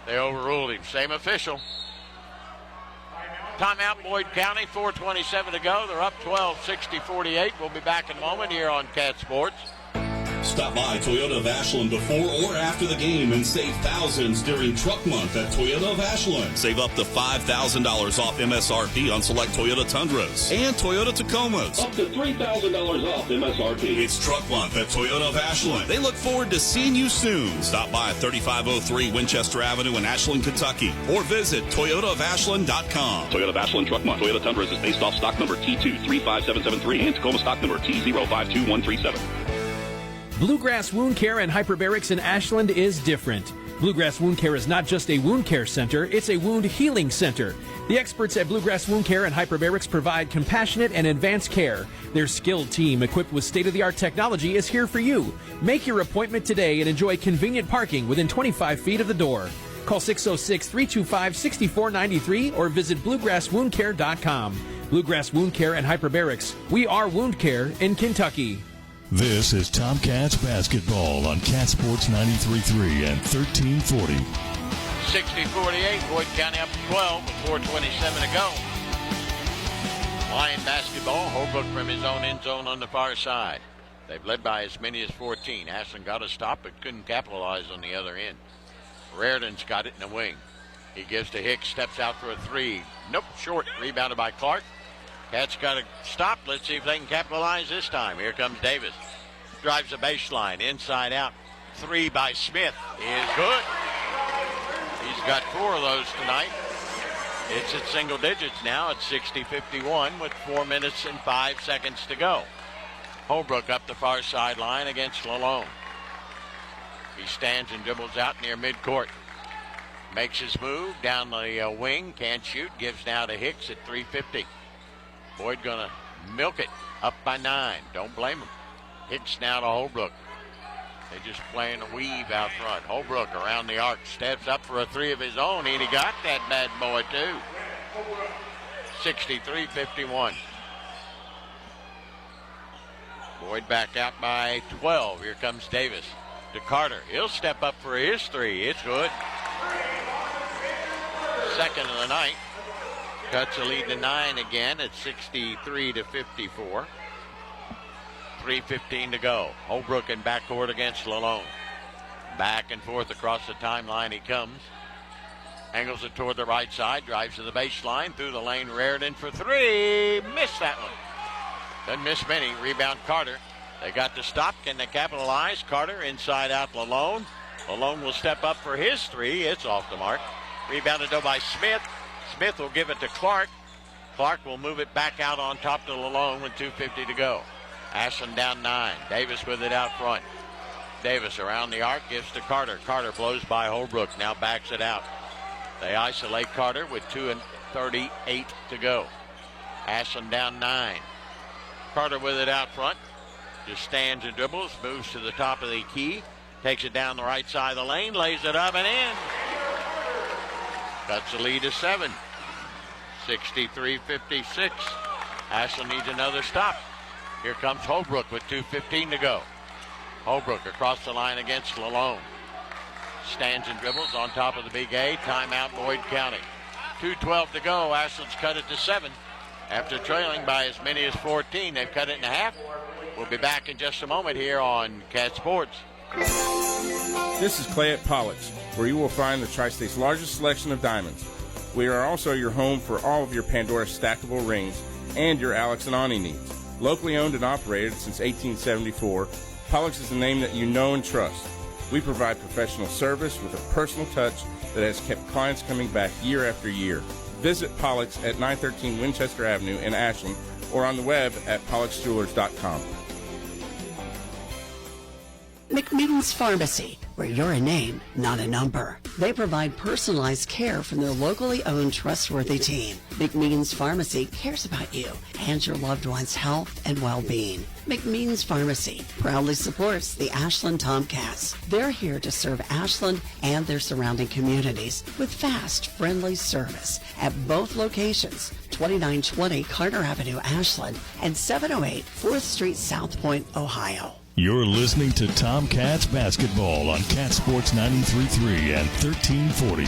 they overruled him. Same official. Timeout, Boyd County, 4:27 to go. They're up 12, 60-48. We'll be back in a moment here on Cat Sports. Stop by Toyota of Ashland before or after the game and save thousands during Truck Month at Toyota of Ashland. Save up to $5,000 off MSRP on select Toyota Tundras and Toyota Tacomas. Up to $3,000 off MSRP. It's Truck Month at Toyota of Ashland. They look forward to seeing you soon. Stop by 3503 Winchester Avenue in Ashland, Kentucky, or visit ToyotaofAshland.com. Toyota of Ashland Truck Month. Toyota Tundras is based off stock number T235773 and Tacoma stock number T052137. Bluegrass Wound Care and Hyperbarics in Ashland is different. Bluegrass Wound Care is not just a wound care center, it's a wound healing center. The experts at Bluegrass Wound Care and Hyperbarics provide compassionate and advanced care. Their skilled team, equipped with state-of-the-art technology, is here for you. Make your appointment today and enjoy convenient parking within 25 feet of the door. Call 606-325-6493 or visit bluegrasswoundcare.com. Bluegrass Wound Care and Hyperbarics. We are wound care in Kentucky. This is Tomcats basketball on Cat Sports 93.3 and 1340. 60-48, Boyd County up 12 with 4:27 to go. Lion basketball, Holbrook from his own end zone on the far side. They've led by as many as 14. Ashland got a stop but couldn't capitalize on the other end. Reardon's got it in the wing. He gives to Hicks, steps out for a 3. Nope, short, rebounded by Clark. Cats got to stop. Let's see if they can capitalize this time. Here comes Davis. Drives the baseline. Inside out. 3 by Smith is good. He's got 4 of those tonight. It's at single digits now at 60-51 with 4 minutes and 5 seconds to go. Holbrook up the far sideline against Lalone. He stands and dribbles out near midcourt. Makes his move down the wing. Can't shoot. Gives now to Hicks at 3:50. Boyd gonna milk it, up by 9. Don't blame him. Hicks now to Holbrook. They're just playing a weave out front. Holbrook around the arc, steps up for a 3 of his own, and he got that bad boy too. 63-51. Boyd back out by 12. Here comes Davis to Carter. He'll step up for his 3. It's good. second of the night. Cuts the lead to 9 again at 63-54. 3:15 to go. Holbrook in backcourt against Lalone. Back and forth across the timeline he comes. Angles it toward the right side. Drives to the baseline. Through the lane. Raritan for three. Missed that one. Doesn't miss many. Rebound Carter. They got to stop. Can they capitalize? Carter inside out Lalone. Lalone will step up for his three. It's off the mark. Rebounded though by Smith. Smith will give it to Clark. Clark will move it back out on top to Lalone with 2:50 to go. Ashland down 9. Davis with it out front. Davis around the arc, gives to Carter. Carter blows by Holbrook, now backs it out. They isolate Carter with 2:38 to go. Ashland down 9. Carter with it out front. Just stands and dribbles, moves to the top of the key, takes it down the right side of the lane, lays it up and in. Cuts the lead to 7. 63-56. Ashland needs another stop. Here comes Holbrook with 2:15 to go. Holbrook across the line against Lalone. Stands and dribbles on top of the big A. Timeout Boyd County. 2:12 to go. Ashland's cut it to 7. After trailing by as many as 14, they've cut it in half. We'll be back in just a moment here on Cat Sports. This is Clay at Pollock's, where you will find the Tri-State's largest selection of diamonds. We are also your home for all of your Pandora stackable rings and your Alex and Ani needs. Locally owned and operated since 1874, Pollock's is a name that you know and trust. We provide professional service with a personal touch that has kept clients coming back year after year. Visit Pollock's at 913 Winchester Avenue in Ashland or on the web at pollocksjewelers.com. McMeans Pharmacy, where you're a name, not a number. They provide personalized care from their locally owned, trustworthy team. McMeans Pharmacy cares about you and your loved one's health and well-being. McMeans Pharmacy proudly supports the Ashland Tomcats. They're here to serve Ashland and their surrounding communities with fast, friendly service at both locations, 2920 Carter Avenue, Ashland, and 708 4th Street, South Point, Ohio. You're listening to Tomcats basketball on Cat Sports 93.3 and 1340.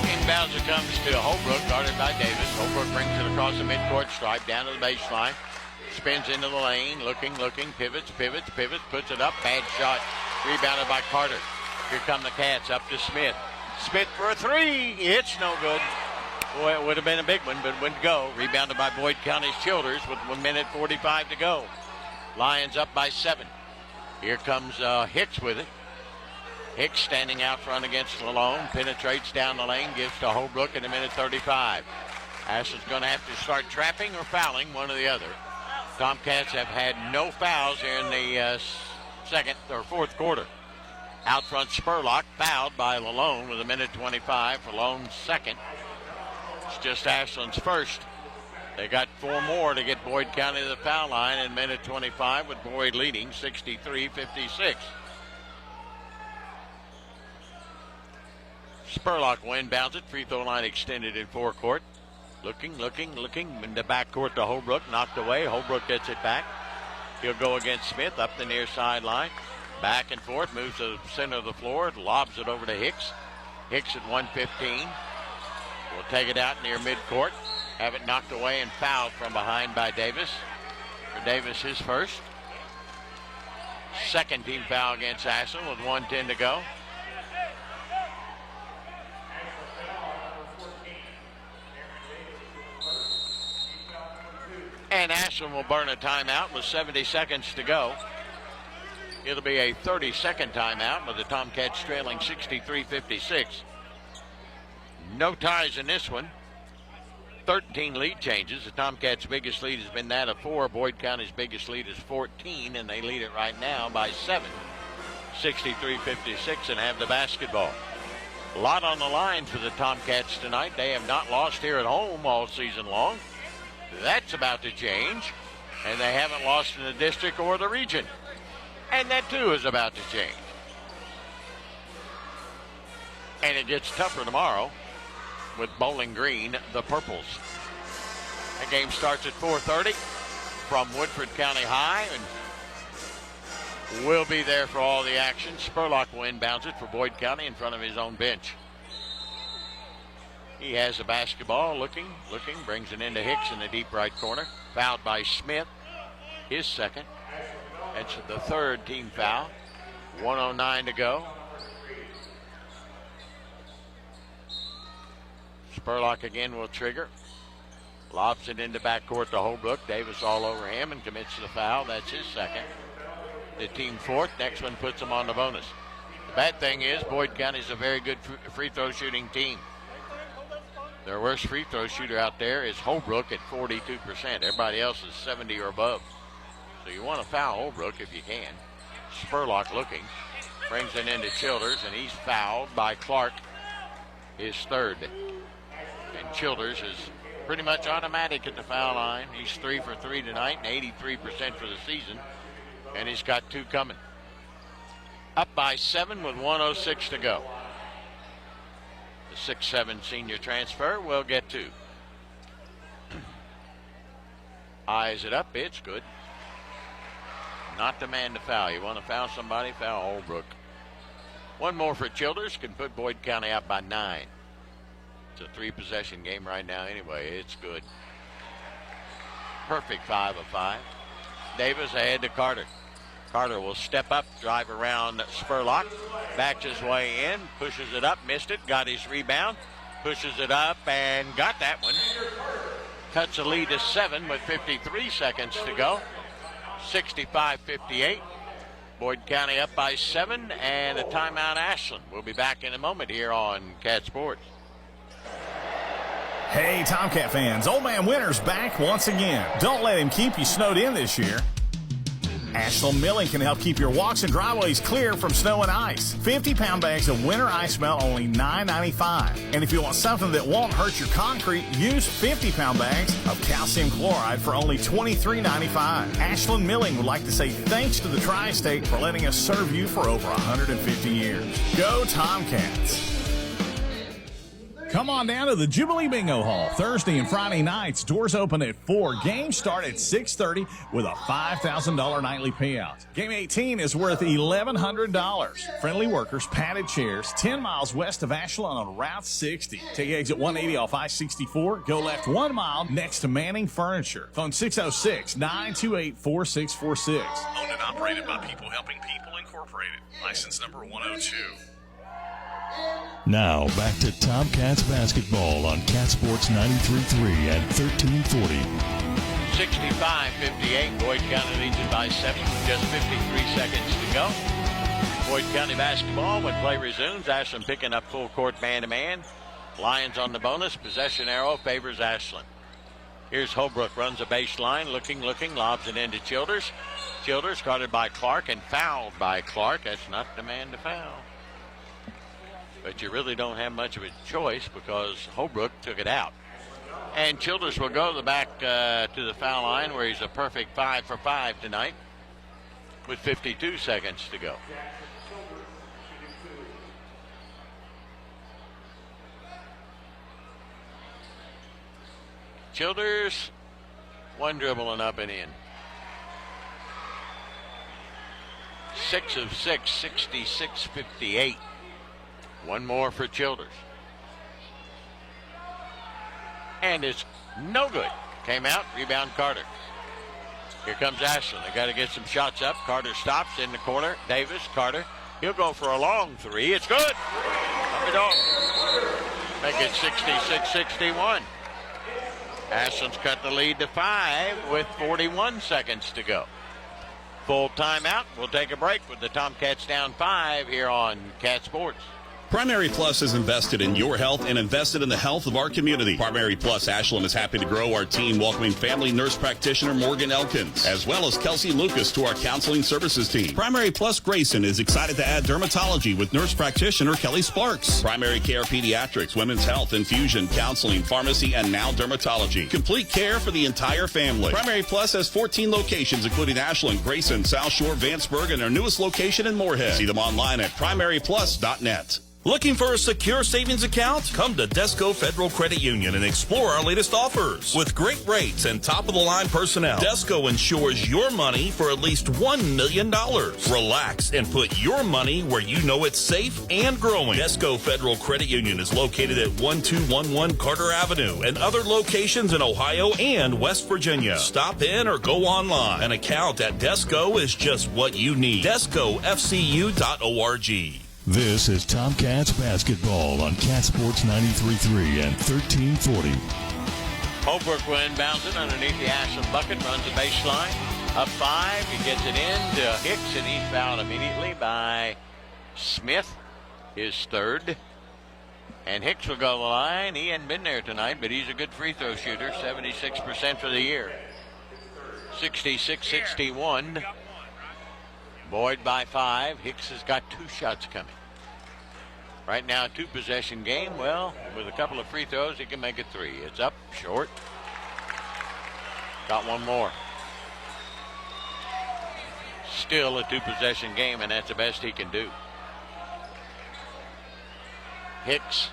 Inbounds it comes to Holbrook, guarded by Davis. Holbrook brings it across the midcourt stripe, down to the baseline. Spins into the lane, looking, pivots, puts it up. Bad shot, rebounded by Carter. Here come the Cats, up to Smith. Smith for a three, it's no good. Boy, it would have been a big one, but wouldn't go. Rebounded by Boyd County's Childers with 1:45 to go. Lions up by 7. Here comes Hicks with it. Hicks standing out front against Lalone. Penetrates down the lane, gives to Holbrook in 1:35. Ashland's going to have to start trapping or fouling, one or the other. Tomcats have had no fouls here in the second or fourth quarter. Out front, Spurlock fouled by Lalone with 1:25 for Lalone's second. It's just Ashland's first. They got 4 more to get Boyd County to the foul line in 1:25 with Boyd leading 63-56. Spurlock inbounds it. Free throw line extended in forecourt. Looking in the backcourt to Holbrook. Knocked away. Holbrook gets it back. He'll go against Smith up the near sideline. Back and forth. Moves to the center of the floor. Lobs it over to Hicks. Hicks at 1:15. Will take it out near midcourt. Have it knocked away and fouled from behind by Davis. For Davis, his first. Second team foul against Ashland with 1:10 to go. And Ashland will burn a timeout with 70 seconds to go. It'll be a 30-second timeout with the Tomcats trailing 63-56. No ties in this one. 13 lead changes. The Tomcats' biggest lead has been that of 4. Boyd County's biggest lead is 14, and they lead it right now by 7. 63-56 and have the basketball. A lot on the line for the Tomcats tonight. They have not lost here at home all season long. That's about to change. And they haven't lost in the district or the region. And that too is about to change. And it gets tougher tomorrow with Bowling Green, the Purples. The game starts at 4:30 from Woodford County High. And will be there for all the action. Spurlock will inbounds it for Boyd County in front of his own bench. He has the basketball, looking, brings it into Hicks in the deep right corner. Fouled by Smith, his second. That's the third team foul. 1:09 to go. Spurlock again will trigger. Lobs it into backcourt to Holbrook. Davis all over him and commits the foul. That's his second. The team fourth. Next one puts them on the bonus. The bad thing is Boyd County is a very good free throw shooting team. Their worst free throw shooter out there is Holbrook at 42%. Everybody else is 70 or above. So you want to foul Holbrook if you can. Spurlock looking. Brings it into Childers, and he's fouled by Clark, his third. And Childers is pretty much automatic at the foul line. He's 3 for 3 tonight and 83% for the season. And he's got 2 coming. Up by 7 with 1:06 to go. The 6'7" senior transfer will get 2. Eyes it up. It's good. Not the man to foul. You want to foul somebody, foul Holbrook. One more for Childers can put Boyd County up by 9. It's a 3-possession game right now anyway. It's good. Perfect 5 of 5. Davis ahead to Carter. Carter will step up, drive around Spurlock, backs his way in, pushes it up, missed it, got his rebound, pushes it up and got that one. Cuts the lead to 7 with 53 seconds to go. 65-58. Boyd County up by 7 and a timeout Ashland. We'll be back in a moment here on Cat Sports. Hey, Tomcat fans, Old Man Winter's back once again. Don't let him keep you snowed in this year. Ashland Milling can help keep your walks and driveways clear from snow and ice. 50-pound bags of winter ice melt only $9.95. And if you want something that won't hurt your concrete, use 50-pound bags of calcium chloride for only $23.95. Ashland Milling would like to say thanks to the Tri-State for letting us serve you for over 150 years. Go Tomcats! Come on down to the Jubilee Bingo Hall Thursday and Friday nights. Doors open at 4. Games start at 6:30 with a $5,000 nightly payout. Game 18 is worth $1,100. Friendly workers, padded chairs, 10 miles west of Ashland on Route 60. Take exit 180 off I-64. Go left 1 mile next to Manning Furniture. Phone 606-928-4646. Owned and operated by People Helping People Incorporated. License number 102. Now, back to Tomcats basketball on Cat Sports 93.3 and 1340. 65-58. Boyd County leads it by 7 with just 53 seconds to go. Boyd County basketball when play resumes. Ashland picking up full court man-to-man. Lions on the bonus. Possession arrow favors Ashland. Here's Holbrook, runs a baseline, looking, lobs it into Childers. Childers guarded by Clark and fouled by Clark. That's not the man to foul. But you really don't have much of a choice because Holbrook took it out. And Childers will go back to the foul line where he's a perfect 5 for 5 tonight with 52 seconds to go. Childers, one dribble and up and in. 6 of 6, 66-58. One more for Childers. And it's no good. Came out, rebound Carter. Here comes Ashland. They got to get some shots up. Carter stops in the corner. Davis, Carter. He'll go for a long 3. It's good. Up it off. Make it 66-61. Ashland's cut the lead to 5 with 41 seconds to go. Full timeout. We'll take a break with the Tomcats down 5 here on Cat Sports. Primary Plus is invested in your health and invested in the health of our community. Primary Plus Ashland is happy to grow our team, welcoming family nurse practitioner Morgan Elkins, as well as Kelsey Lucas to our counseling services team. Primary Plus Grayson is excited to add dermatology with nurse practitioner Kelly Sparks. Primary Care Pediatrics, Women's Health, Infusion, Counseling, Pharmacy, and now dermatology. Complete care for the entire family. Primary Plus has 14 locations, including Ashland, Grayson, South Shore, Vanceburg, and their newest location in Moorhead. See them online at primaryplus.net. Looking for a secure savings account? Come to Desco Federal Credit Union and explore our latest offers. With great rates and top-of-the-line personnel, Desco insures your money for at least $1 million. Relax and put your money where you know it's safe and growing. Desco Federal Credit Union is located at 1211 Carter Avenue and other locations in Ohio and West Virginia. Stop in or go online. An account at Desco is just what you need. DescoFCU.org. This is Tomcats basketball on Cat Sports 93.3 and 1340. Holbrook will inbounds it underneath the Ashland bucket, runs the baseline. Up 5, he gets it in to Hicks, and he's fouled immediately by Smith, his third. And Hicks will go to the line. He hadn't been there tonight, but he's a good free throw shooter, 76% for the year. 66-61. Boyd by 5. Hicks has got 2 shots coming. Right now, a 2-possession game. Well, with a couple of free throws, he can make it 3. It's up, short. Got one more. Still a 2-possession game, and that's the best he can do. Hicks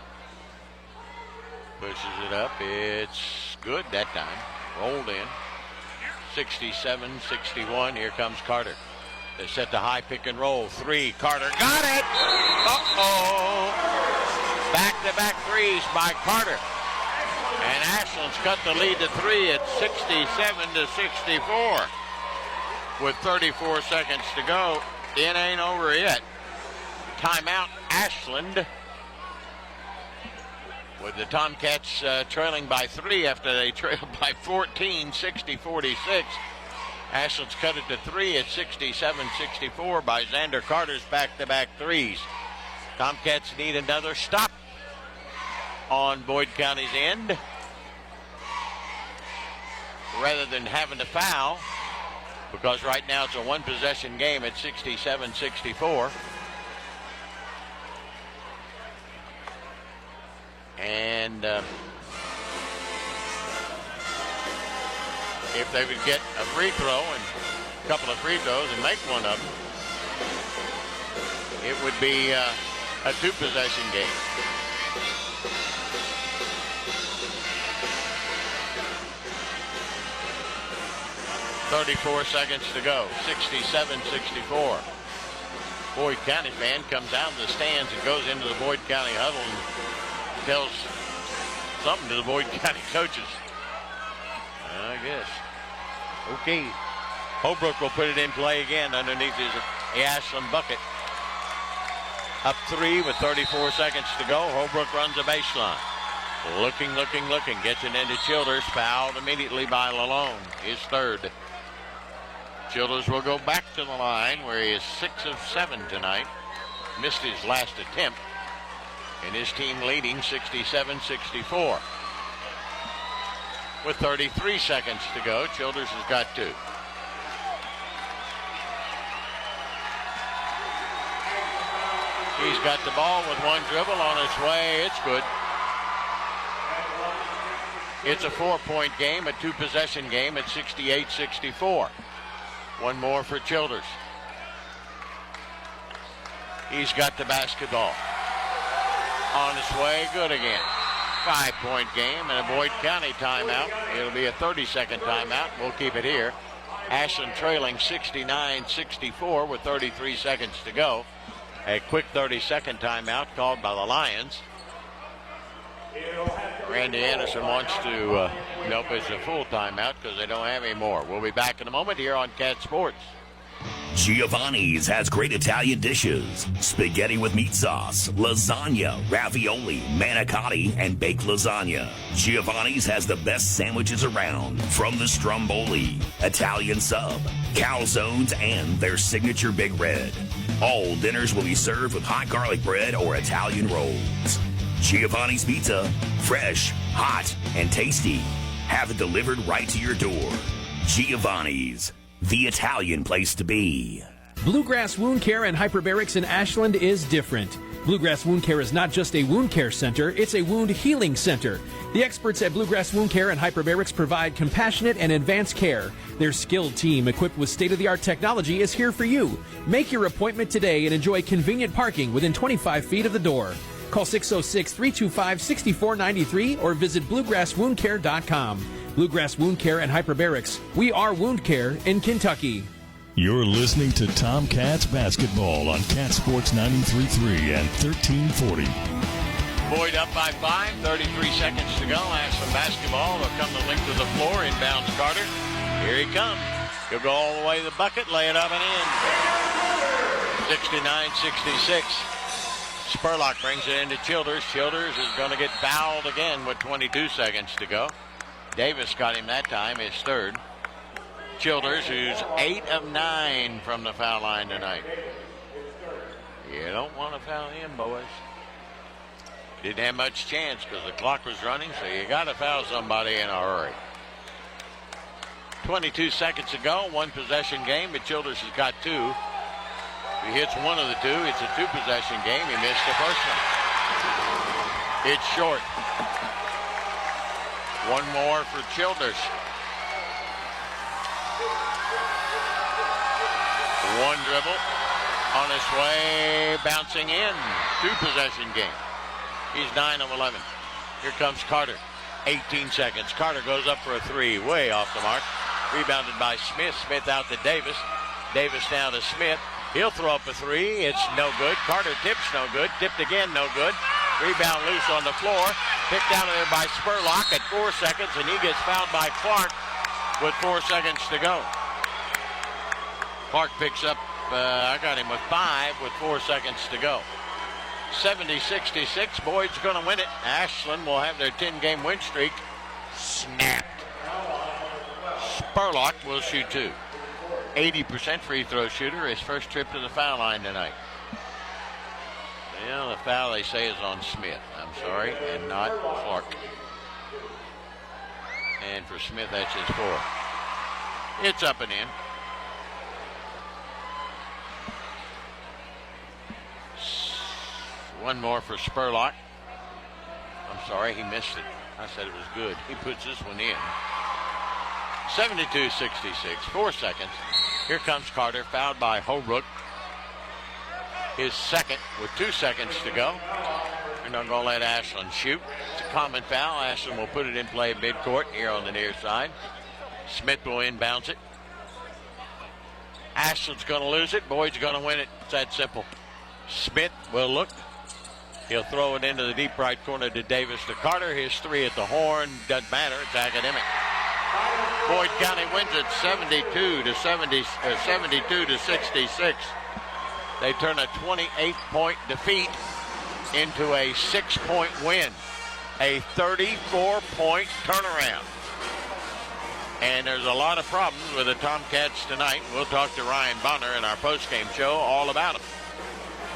pushes it up. It's good that time. Rolled in. 67-61. Here comes Carter. They set the high pick and roll. 3. Carter got it. Uh-oh. Back-to-back threes by Carter. And Ashland's cut the lead to 3 at 67-64. With 34 seconds to go. It ain't over yet. Timeout, Ashland. With the Tomcats trailing by 3 after they trailed by 14, 60-46. Ashland's cut it to 3 at 67-64 by Xander Carter's back-to-back threes. Tomcats need another stop on Boyd County's end rather than having to foul, because right now it's a 1-possession game at 67-64. And if they would get a free throw and a couple of free throws and make one of them, it would be a 2-possession game. .34 seconds to go. 67-64. Boyd County fan comes out of the stands and goes into the Boyd County huddle and tells something to the Boyd County coaches, I guess. Okay. Holbrook will put it in play again underneath the Ashland bucket. Up 3 with 34 seconds to go. Holbrook runs the baseline. Looking. Gets it into Childers. Fouled immediately by Lalone. His third. Childers will go back to the line where he is 6 of 7 tonight. Missed his last attempt. And his team leading 67-64. With 33 seconds to go, Childers has got 2. He's got the ball with one dribble on its way. It's good. It's a 4-point game, a 2-possession game at 68-64. One more for Childers. He's got the basketball. On its way, good again. 5-point game and a Boyd County timeout. It'll be a 30-second timeout. We'll keep it here. Ashland trailing 69-64 with 33 seconds to go. A quick 30-second timeout called by the Lions. Randy Anderson wants to nope, it's a full timeout because they don't have any more. We'll be back in a moment here on Cat Sports. Giovanni's has great Italian dishes. Spaghetti with meat sauce, lasagna, ravioli, manicotti, and baked lasagna. Giovanni's has the best sandwiches around, from the stromboli, Italian sub, calzones, and their signature Big Red. All dinners will be served with hot garlic bread or Italian rolls. Giovanni's Pizza, fresh, hot, and tasty. Have it delivered right to your door. Giovanni's, the Italian place to be. Bluegrass Wound Care and Hyperbarics in Ashland is different. Bluegrass Wound Care is not just a wound care center, it's a wound healing center. The experts at Bluegrass Wound Care and Hyperbarics provide compassionate and advanced care. Their skilled team, equipped with state-of-the-art technology, is here for you. Make your appointment today and enjoy convenient parking within 25 feet of the door. Call 606-325-6493 or visit bluegrasswoundcare.com. Bluegrass Wound Care and Hyperbarics. We are wound care in Kentucky. You're listening to Tomcats basketball on Cat Sports 93.3 and 1340. Boyd up by 5, 33 seconds to go. Ashland basketball will come the length of the floor. Inbounds Carter. Here he comes. He'll go all the way to the bucket, lay it up and in. 69-66. Spurlock brings it into Childers. Childers is going to get fouled again with 22 seconds to go. Davis got him that time, his third. Childers, who's 8 of 9 from the foul line tonight. You don't want to foul him, boys. Didn't have much chance because the clock was running, so you got to foul somebody in a hurry. 22 seconds to go, one possession game, but Childers has got 2. If he hits one of the two, it's a 2-possession game. He missed the first one. It's short. One more for Childers. One dribble on his way, bouncing in. 2-possession game. He's 9 of 11. Here comes Carter. 18 seconds. Carter goes up for a 3, way off the mark. Rebounded by Smith. Smith out to Davis. Davis now to Smith. He'll throw up a 3. It's no good. Carter tips, no good. Tipped again, no good. Rebound loose on the floor. Picked out of there by Spurlock at 4 seconds, and he gets fouled by Clark with 4 seconds to go. Clark picks up, I got him with 5 with 4 seconds to go. 70-66, Boyd's going to win it. Ashland will have their 10-game win streak snapped. Spurlock will shoot 2. 80% free throw shooter, his first trip to the foul line tonight. Well, the foul they say is on Smith, I'm sorry, and not Clark. And for Smith, that's his 4. It's up and in. One more for Spurlock. I'm sorry, he missed it. I said it was good. He puts this one in. 72-66, 4 seconds. Here comes Carter, fouled by Holbrook. His second with 2 seconds to go. They're not going to let Ashland shoot. It's a common foul. Ashland will put it in play midcourt here on the near side. Smith will inbounds it. Ashland's going to lose it. Boyd's going to win it. It's that simple. Smith will look. He'll throw it into the deep right corner to Davis to Carter. His 3 at the horn. Doesn't matter. It's academic. Boyd County wins it 72-66. They turn a 28-point defeat into a 6-point win. A 34-point turnaround. And there's a lot of problems with the Tomcats tonight. We'll talk to Ryan Bonner in our postgame show all about them.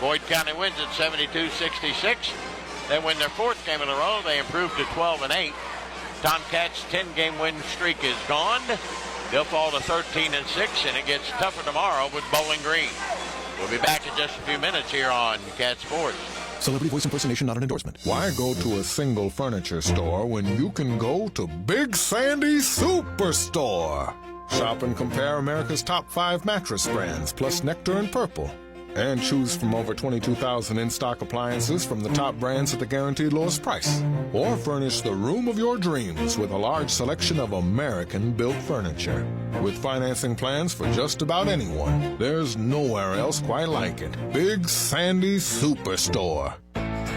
Boyd County wins it 72-66. They win their 4th game in a row. They improve to 12-8. Tomcats' 10-game win streak is gone. They'll fall to 13-6, and it gets tougher tomorrow with Bowling Green. We'll be back in just a few minutes here on Cat Sports. Celebrity voice impersonation not an endorsement. Why go to a single furniture store when you can go to Big Sandy Superstore? Shop and compare America's top 5 mattress brands, plus Nectar and Purple. And choose from over 22,000 in-stock appliances from the top brands at the guaranteed lowest price. Or furnish the room of your dreams with a large selection of American-built furniture. With financing plans for just about anyone, there's nowhere else quite like it. Big Sandy Superstore.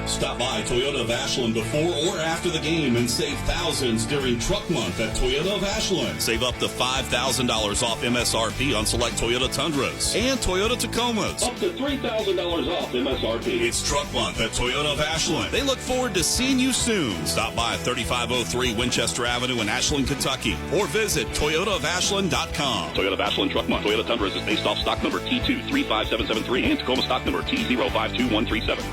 Stop by Toyota of Ashland before or after the game and save thousands during Truck Month at Toyota of Ashland. Save up to $5,000 off MSRP on select Toyota Tundras and Toyota Tacomas. Up to $3,000 off MSRP. It's Truck Month at Toyota of Ashland. They look forward to seeing you soon. Stop by 3503 Winchester Avenue in Ashland, Kentucky, or visit ToyotaofAshland.com. Toyota of Ashland Truck Month. Toyota Tundras is based off stock number T2 35773 and Tacoma stock number T052137.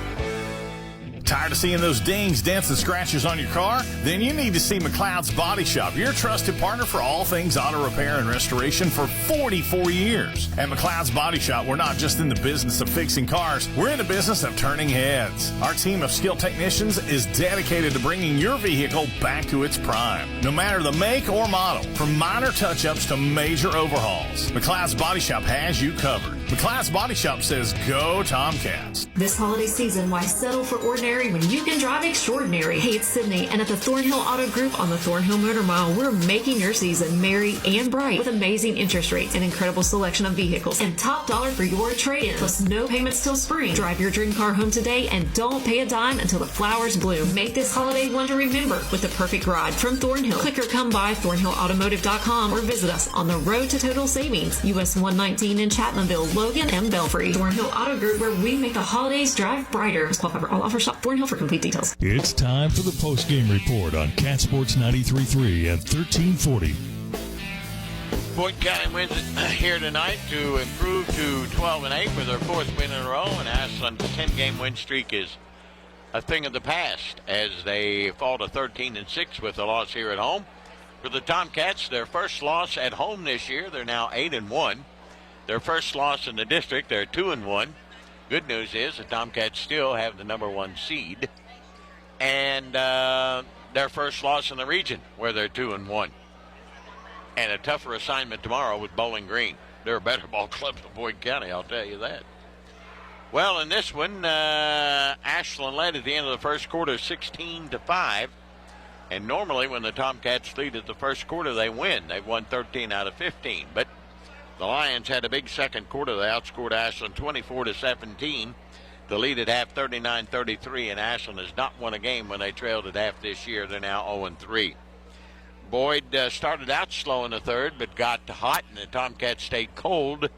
Tired of seeing those dings, dents, and scratches on your car? Then you need to see McLeod's Body Shop, your trusted partner for all things auto repair and restoration for 44 years. At McLeod's Body Shop, we're not just in the business of fixing cars, we're in the business of turning heads. Our team of skilled technicians is dedicated to bringing your vehicle back to its prime, no matter the make or model. From minor touch-ups to major overhauls, McLeod's Body Shop has you covered. McLeod's Body Shop says, go Tomcats. This holiday season, why settle for ordinary when you can drive extraordinary? Hey, it's Sydney, and at the Thornhill Auto Group on the Thornhill Motor Mile, we're making your season merry and bright with amazing interest rates, an incredible selection of vehicles, and top dollar for your trade-in, plus no payments till spring. Drive your dream car home today and don't pay a dime until the flowers bloom. Make this holiday one to remember with the perfect ride from Thornhill. Click or come by thornhillautomotive.com or visit us on the road to total savings, US 119 in Chapmanville, Logan, and Belfry. Thornhill Auto Group, where we make the holidays drive brighter. Qualify for all offers. Shop Thornhill for complete details. It's time for the post-game report on Cat Sports 93.3 and 1340. Boyd County wins it here tonight to improve to 12-8 with their fourth win in a row, and Ashland's 10-game win streak is a thing of the past as they fall to 13-6 with the loss here at home. For the Tomcats, their first loss at home this year, they're now 8-1. Their first loss in the district, they're 2-1. Good news is the Tomcats still have the number 1 seed. And their first loss in the region, where they're 2-1. And a tougher assignment tomorrow with Bowling Green. They're a better ball club than Boyd County, I'll tell you that. Well, in this one, Ashland led at the end of the first quarter 16-5. And normally when the Tomcats lead at the first quarter, they win. They've won 13 out of 15. But the Lions had a big second quarter. They outscored Ashland 24-17. The lead at half 39-33, and Ashland has not won a game when they trailed at half this year. They're now 0-3. Boyd started out slow in the third, but got hot, and the Tomcats stayed cold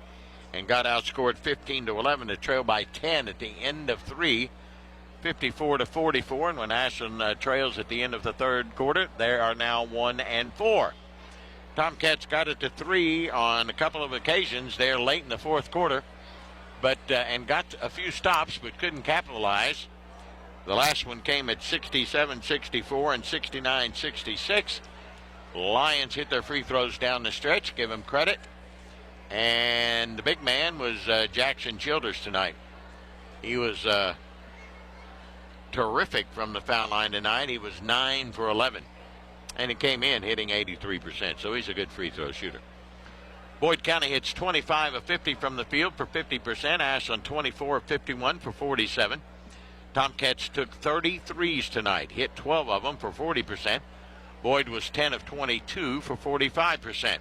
and got outscored 15-11 to trail by 10 at the end of 3, 54-44. And when Ashland trails at the end of the third quarter, they are now 1-4. Tomcats got it to 3 on a couple of occasions there late in the fourth quarter, but and got a few stops but couldn't capitalize. The last one came at 67-64 and 69-66. Lions hit their free throws down the stretch, give him credit. And the big man was Jackson Childers tonight. He was terrific from the foul line tonight. He was 9 for 11. And he came in hitting 83%, so he's a good free throw shooter. Boyd County hits 25 of 50 from the field for 50%. Ashland 24 of 51 for 47. Tomcats took 33s tonight, hit 12 of them for 40%. Boyd was 10 of 22 for 45%.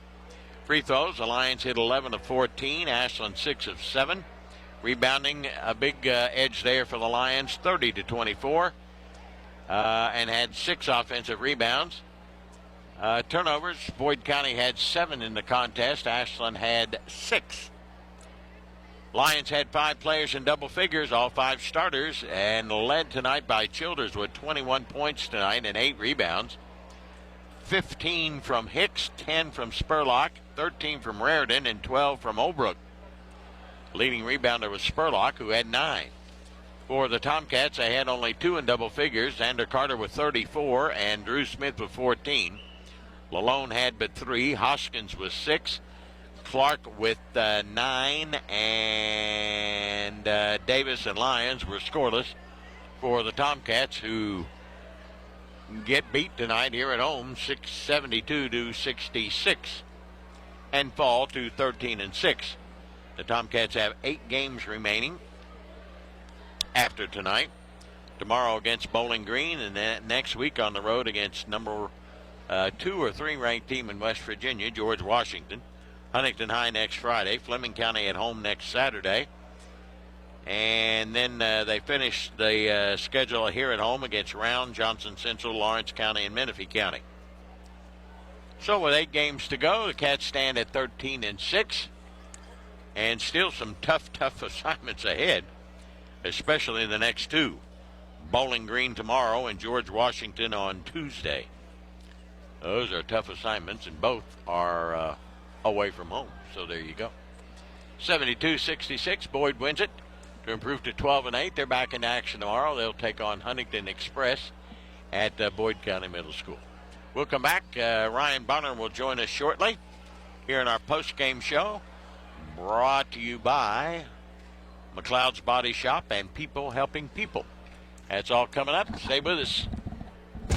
Free throws, the Lions hit 11 of 14. Ashland 6 of 7. Rebounding, a big edge there for the Lions, 30-24, and had 6 offensive rebounds. Turnovers, Boyd County had 7 in the contest. Ashland had 6. Lions had 5 players in double figures, all 5 starters, and led tonight by Childers with 21 points tonight and 8 rebounds. 15 from Hicks, 10 from Spurlock, 13 from Raritan, and 12 from Olbrook. Leading rebounder was Spurlock, who had 9. For the Tomcats, they had only 2 in double figures. Xander Carter with 34 and Drew Smith with 14. Lalone had but 3. Hoskins with 6. Clark with 9. And Davis and Lyons were scoreless for the Tomcats, who get beat tonight here at home 72-66 and fall to 13-6. The Tomcats have 8 games remaining after tonight. Tomorrow against Bowling Green, and then next week on the road against number 2 or 3 ranked team in West Virginia, George Washington. Huntington High next Friday. Fleming County at home next Saturday. And then they finish the schedule here at home against Round, Johnson Central, Lawrence County, and Menifee County. So with 8 games to go, the Cats stand at 13-6. And still some tough assignments ahead, especially the next 2. Bowling Green tomorrow and George Washington on Tuesday. Those are tough assignments, and both are away from home. So there you go. 72-66, Boyd wins it. to improve to 12-8. They're back in action tomorrow. They'll take on Huntington Express at Boyd County Middle School. We'll come back. Ryan Bonner will join us shortly here in our post-game show, brought to you by McLeod's Body Shop and People Helping People. That's all coming up. Stay with us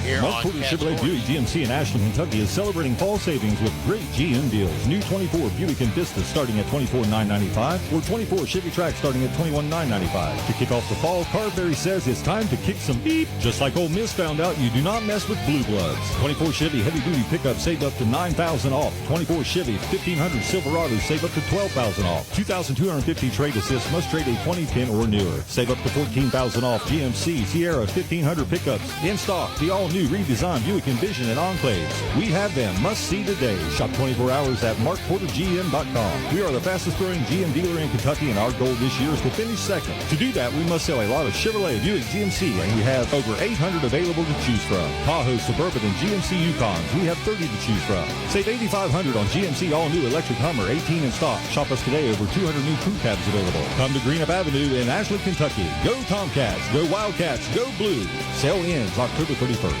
here Mark on Porter Cat Chevrolet Sports. Buick GMC in Ashland, Kentucky is celebrating fall savings with great GM deals. New 24 Buick Envista starting at $24,995 or 24 Chevy Trax starting at $21,995. To kick off the fall, Carberry says it's time to kick some beep. Just like Ole Miss found out, you do not mess with blue bloods. 24 Chevy heavy-duty pickup save up to $9,000 off. 24 Chevy 1500 Silverado save up to $12,000 off. 2,250 trade assist must trade a 2010 or newer. Save up to $14,000 off. GMC Sierra 1500 pickups in stock. The all-new redesigned Buick Envision and Enclaves. We have them. Must see today. Shop 24 hours at markportergm.com. We are the fastest growing GM dealer in Kentucky, and our goal this year is to finish second. To do that, we must sell a lot of Chevrolet, Buick, GMC, and we have over 800 available to choose from. Tahoe, Suburban, and GMC Yukons. We have 30 to choose from. Save $8,500 on GMC all-new electric Hummer, 18 in stock. Shop us today. Over 200 new crew cabs available. Come to Greenup Avenue in Ashland, Kentucky. Go Tomcats. Go Wildcats. Go Blue. Sale ends October 31st.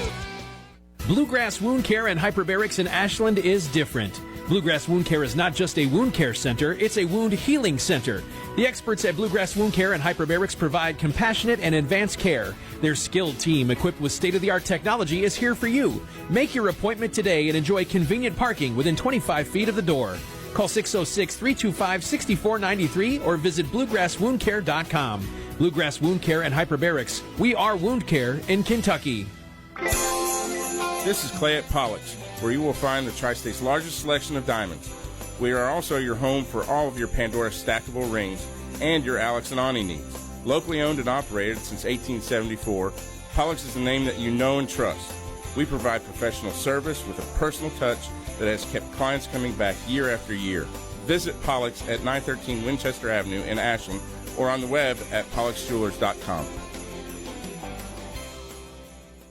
Bluegrass Wound Care and Hyperbarics in Ashland is different. Bluegrass Wound Care is not just a wound care center, it's a wound healing center. The experts at Bluegrass Wound Care and Hyperbarics provide compassionate and advanced care. Their skilled team, equipped with state-of-the-art technology, is here for you. Make your appointment today and enjoy convenient parking within 25 feet of the door. Call 606-325-6493 or visit bluegrasswoundcare.com. Bluegrass Wound Care and Hyperbarics. We are wound care in Kentucky. This is Clay at Pollock's, where you will find the Tri-State's largest selection of diamonds. We are also your home for all of your Pandora stackable rings and your Alex and Ani needs. Locally owned and operated since 1874, Pollock's is the name that you know and trust. We provide professional service with a personal touch that has kept clients coming back year after year. Visit Pollock's at 913 Winchester Avenue in Ashland or on the web at pollocksjewelers.com.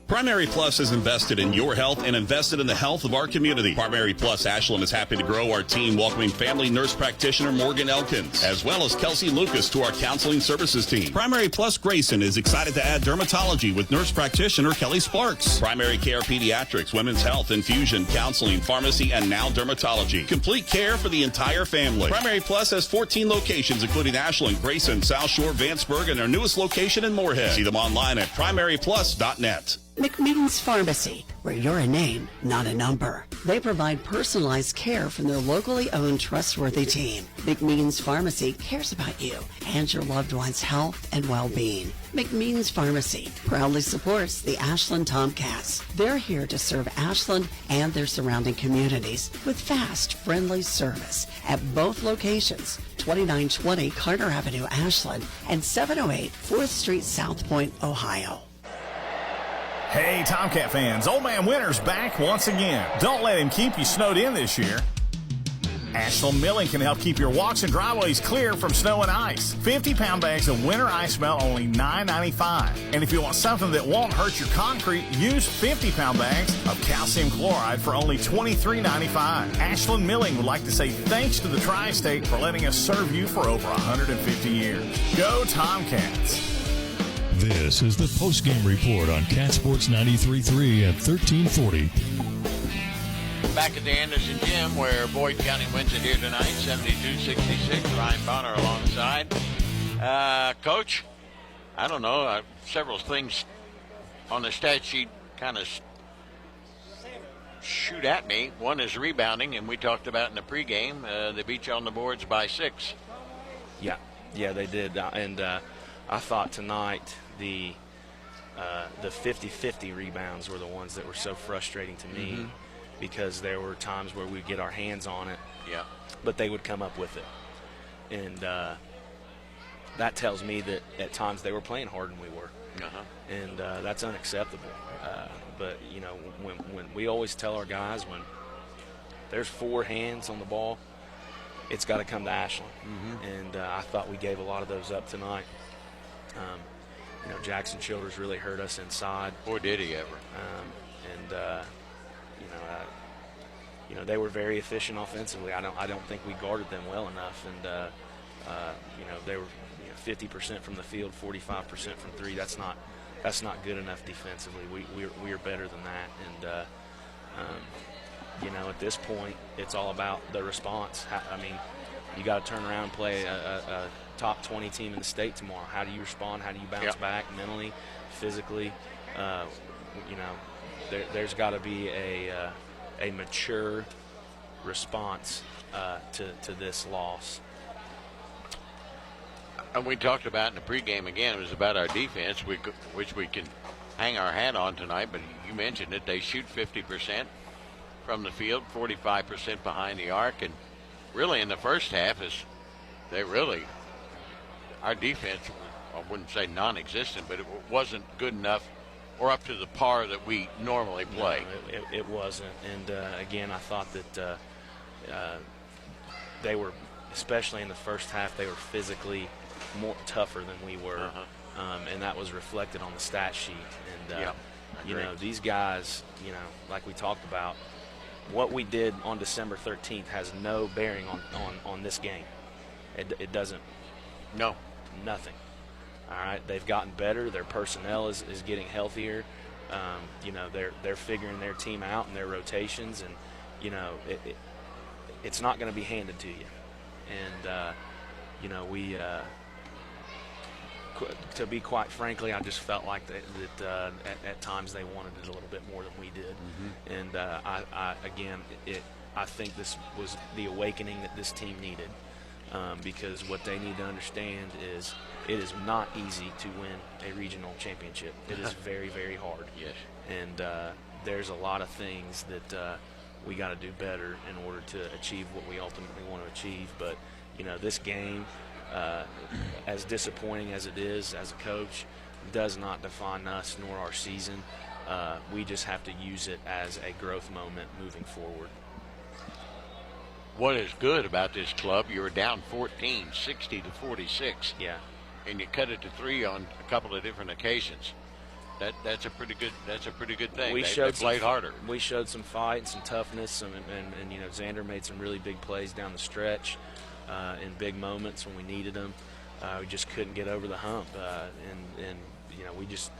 Primary Plus is invested in your health and invested in the health of our community. Primary Plus Ashland is happy to grow our team, welcoming family nurse practitioner Morgan Elkins, as well as Kelsey Lucas to our counseling services team. Primary Plus Grayson is excited to add dermatology with nurse practitioner Kelly Sparks. Primary Care Pediatrics, Women's Health, Infusion, Counseling, Pharmacy, and now dermatology. Complete care for the entire family. Primary Plus has 14 locations, including Ashland, Grayson, South Shore, Vanceburg, and their newest location in Moorhead. See them online at primaryplus.net. McMeans Pharmacy, where you're a name, not a number. They provide personalized care from their locally owned, trustworthy team. McMeans Pharmacy cares about you and your loved one's health and well-being. McMeans Pharmacy proudly supports the Ashland Tomcats. They're here to serve Ashland and their surrounding communities with fast, friendly service at both locations, 2920 Carter Avenue, Ashland, and 708 4th Street, South Point, Ohio. Hey, Tomcat fans, Old Man Winter's back once again. Don't let him keep you snowed in this year. Ashland Milling can help keep your walks and driveways clear from snow and ice. 50-pound bags of winter ice melt only $9.95. And if you want something that won't hurt your concrete, use 50-pound bags of calcium chloride for only $23.95. Ashland Milling would like to say thanks to the Tri-State for letting us serve you for over 150 years. Go Tomcats! This is the postgame report on Cat Sports 93.3 at 1340. Back at the Anderson Gym, where Boyd County wins it here tonight, 72-66. Ryan Bonner alongside. Coach, I don't know, several things on the stat sheet kind of shoot at me. One is rebounding, and we talked about in the pregame. They beat you on the boards by 6. Yeah, they did. And I thought tonight the 50-50 rebounds were the ones that were so frustrating to me, because there were times where we'd get our hands on it, but they would come up with it. And that tells me that at times they were playing harder than we were. And that's unacceptable. But, you know, when we always tell our guys, when there's 4 hands on the ball, it's got to come to Ashland. And I thought we gave a lot of those up tonight. You know, Jackson Childers really hurt us inside. Boy, did he ever. You know, they were very efficient offensively. I don't think we guarded them well enough. And They were 50% from the field, 45% from three. That's not good enough defensively. We are better than that. And at this point, it's all about the response. You got to turn around and play a top 20 team in the state tomorrow. How do you respond? How do you bounce back mentally, physically? There's got to be a mature response to this loss. And we talked about in the pregame again, it was about our defense, which we can hang our hat on tonight, but you mentioned it. They shoot 50% from the field, 45% behind the arc, and really in the first half our defense, I wouldn't say non-existent, but it wasn't good enough or up to the par that we normally play. No, it wasn't. And again, I thought that they were, especially in the first half, they were physically more tougher than we were, and that was reflected on the stat sheet. And these guys, like we talked about, what we did on December 13th has no bearing on this game. It doesn't. No. Nothing. All right, they've gotten better. Their personnel is getting healthier. They're figuring their team out and their rotations, and it's not going to be handed to you. And we. To be quite frankly, I just felt like that at times they wanted it a little bit more than we did. And I think this was the awakening that this team needed, because what they need to understand is it is not easy to win a regional championship. It is very, very hard. Yes. And there's a lot of things that we got to do better in order to achieve what we ultimately want to achieve. But this game, as disappointing as it is as a coach, does not define us nor our season. We just have to use it as a growth moment moving forward. What is good about this club, you were down 14, 60-46. Yeah. And you cut it to 3 on a couple of different occasions. That's a pretty good thing. They played harder. We showed some fight and some toughness, and Xander made some really big plays down the stretch. In big moments when we needed them. We just couldn't get over the hump, and we just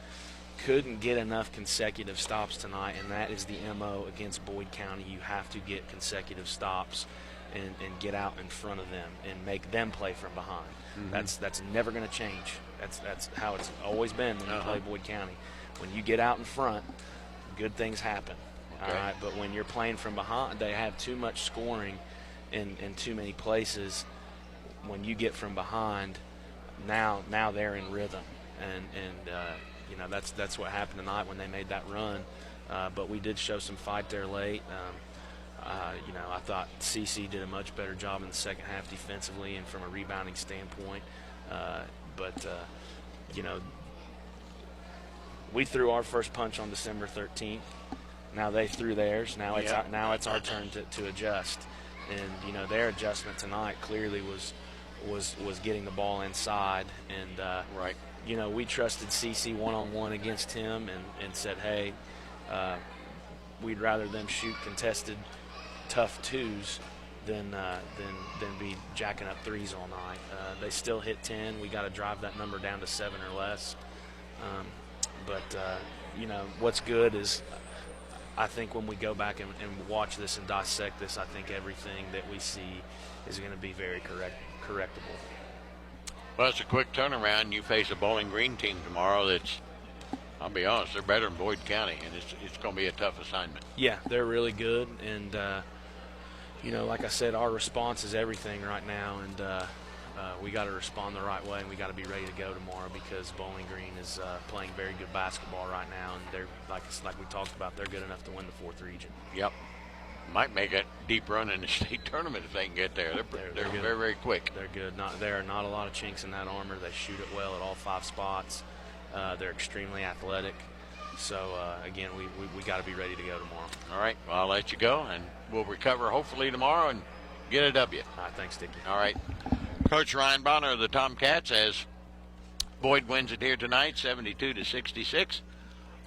couldn't get enough consecutive stops tonight, and that is the MO against Boyd County. You have to get consecutive stops and get out in front of them and make them play from behind. That's never going to change. That's how it's always been when you play Boyd County. When you get out in front, good things happen. Okay. All right, but when you're playing from behind, they have too much scoring in too many places. When you get from behind, now they're in rhythm, and that's what happened tonight when they made that run. But we did show some fight there late. I thought CC did a much better job in the second half defensively and from a rebounding standpoint. We threw our first punch on December 13th. Now they threw theirs. Now it's our turn to adjust. And their adjustment tonight clearly was getting the ball inside, and we trusted CC one-on-one against him and said, hey, we'd rather them shoot contested tough twos than be jacking up threes all night. They still hit 10. We got to drive that number down to 7 or less. What's good is, I think when we go back and watch this and dissect this, I think everything that we see is going to be very correctable. Well, it's a quick turnaround. You face a Bowling Green team tomorrow that's, I'll be honest, they're better than Boyd County, and it's going to be a tough assignment. Yeah, they're really good, and like I said, our response is everything right now, and we got to respond the right way, and we got to be ready to go tomorrow, because Bowling Green is playing very good basketball right now, and they're like we talked about, they're good enough to win the 4th region. Yep. Might make a deep run in the state tournament if they can get there. They're very, very quick. They're good. There are not a lot of chinks in that armor. They shoot it well at all 5 spots. They're extremely athletic. So, again, we got to be ready to go tomorrow. All right. Well, I'll let you go, and we'll recover hopefully tomorrow and get a W. All right. Thanks, Dickie. All right. Coach Ryan Bonner of the Tomcats, as Boyd wins it here tonight, 72-66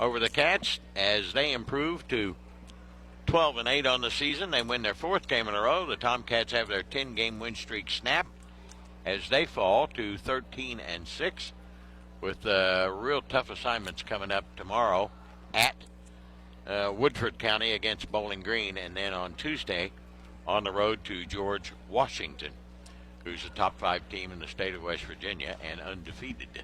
over the Cats, as they improve to 12-8 on the season. They win their 4th game in a row. The Tomcats have their 10-game win streak snapped, as they fall to 13-6, with real tough assignments coming up tomorrow at Woodford County against Bowling Green, and then on Tuesday on the road to George Washington, who's a top 5 team in the state of West Virginia and undefeated.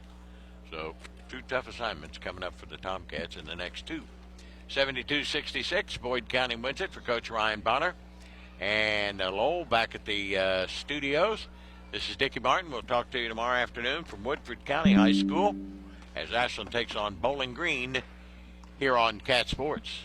So 2 tough assignments coming up for the Tomcats in the next 2. 72-66, Boyd County wins it for Coach Ryan Bonner and Lowell back at the studios. This is Dickie Martin. We'll talk to you tomorrow afternoon from Woodford County High School as Ashland takes on Bowling Green here on Cat Sports.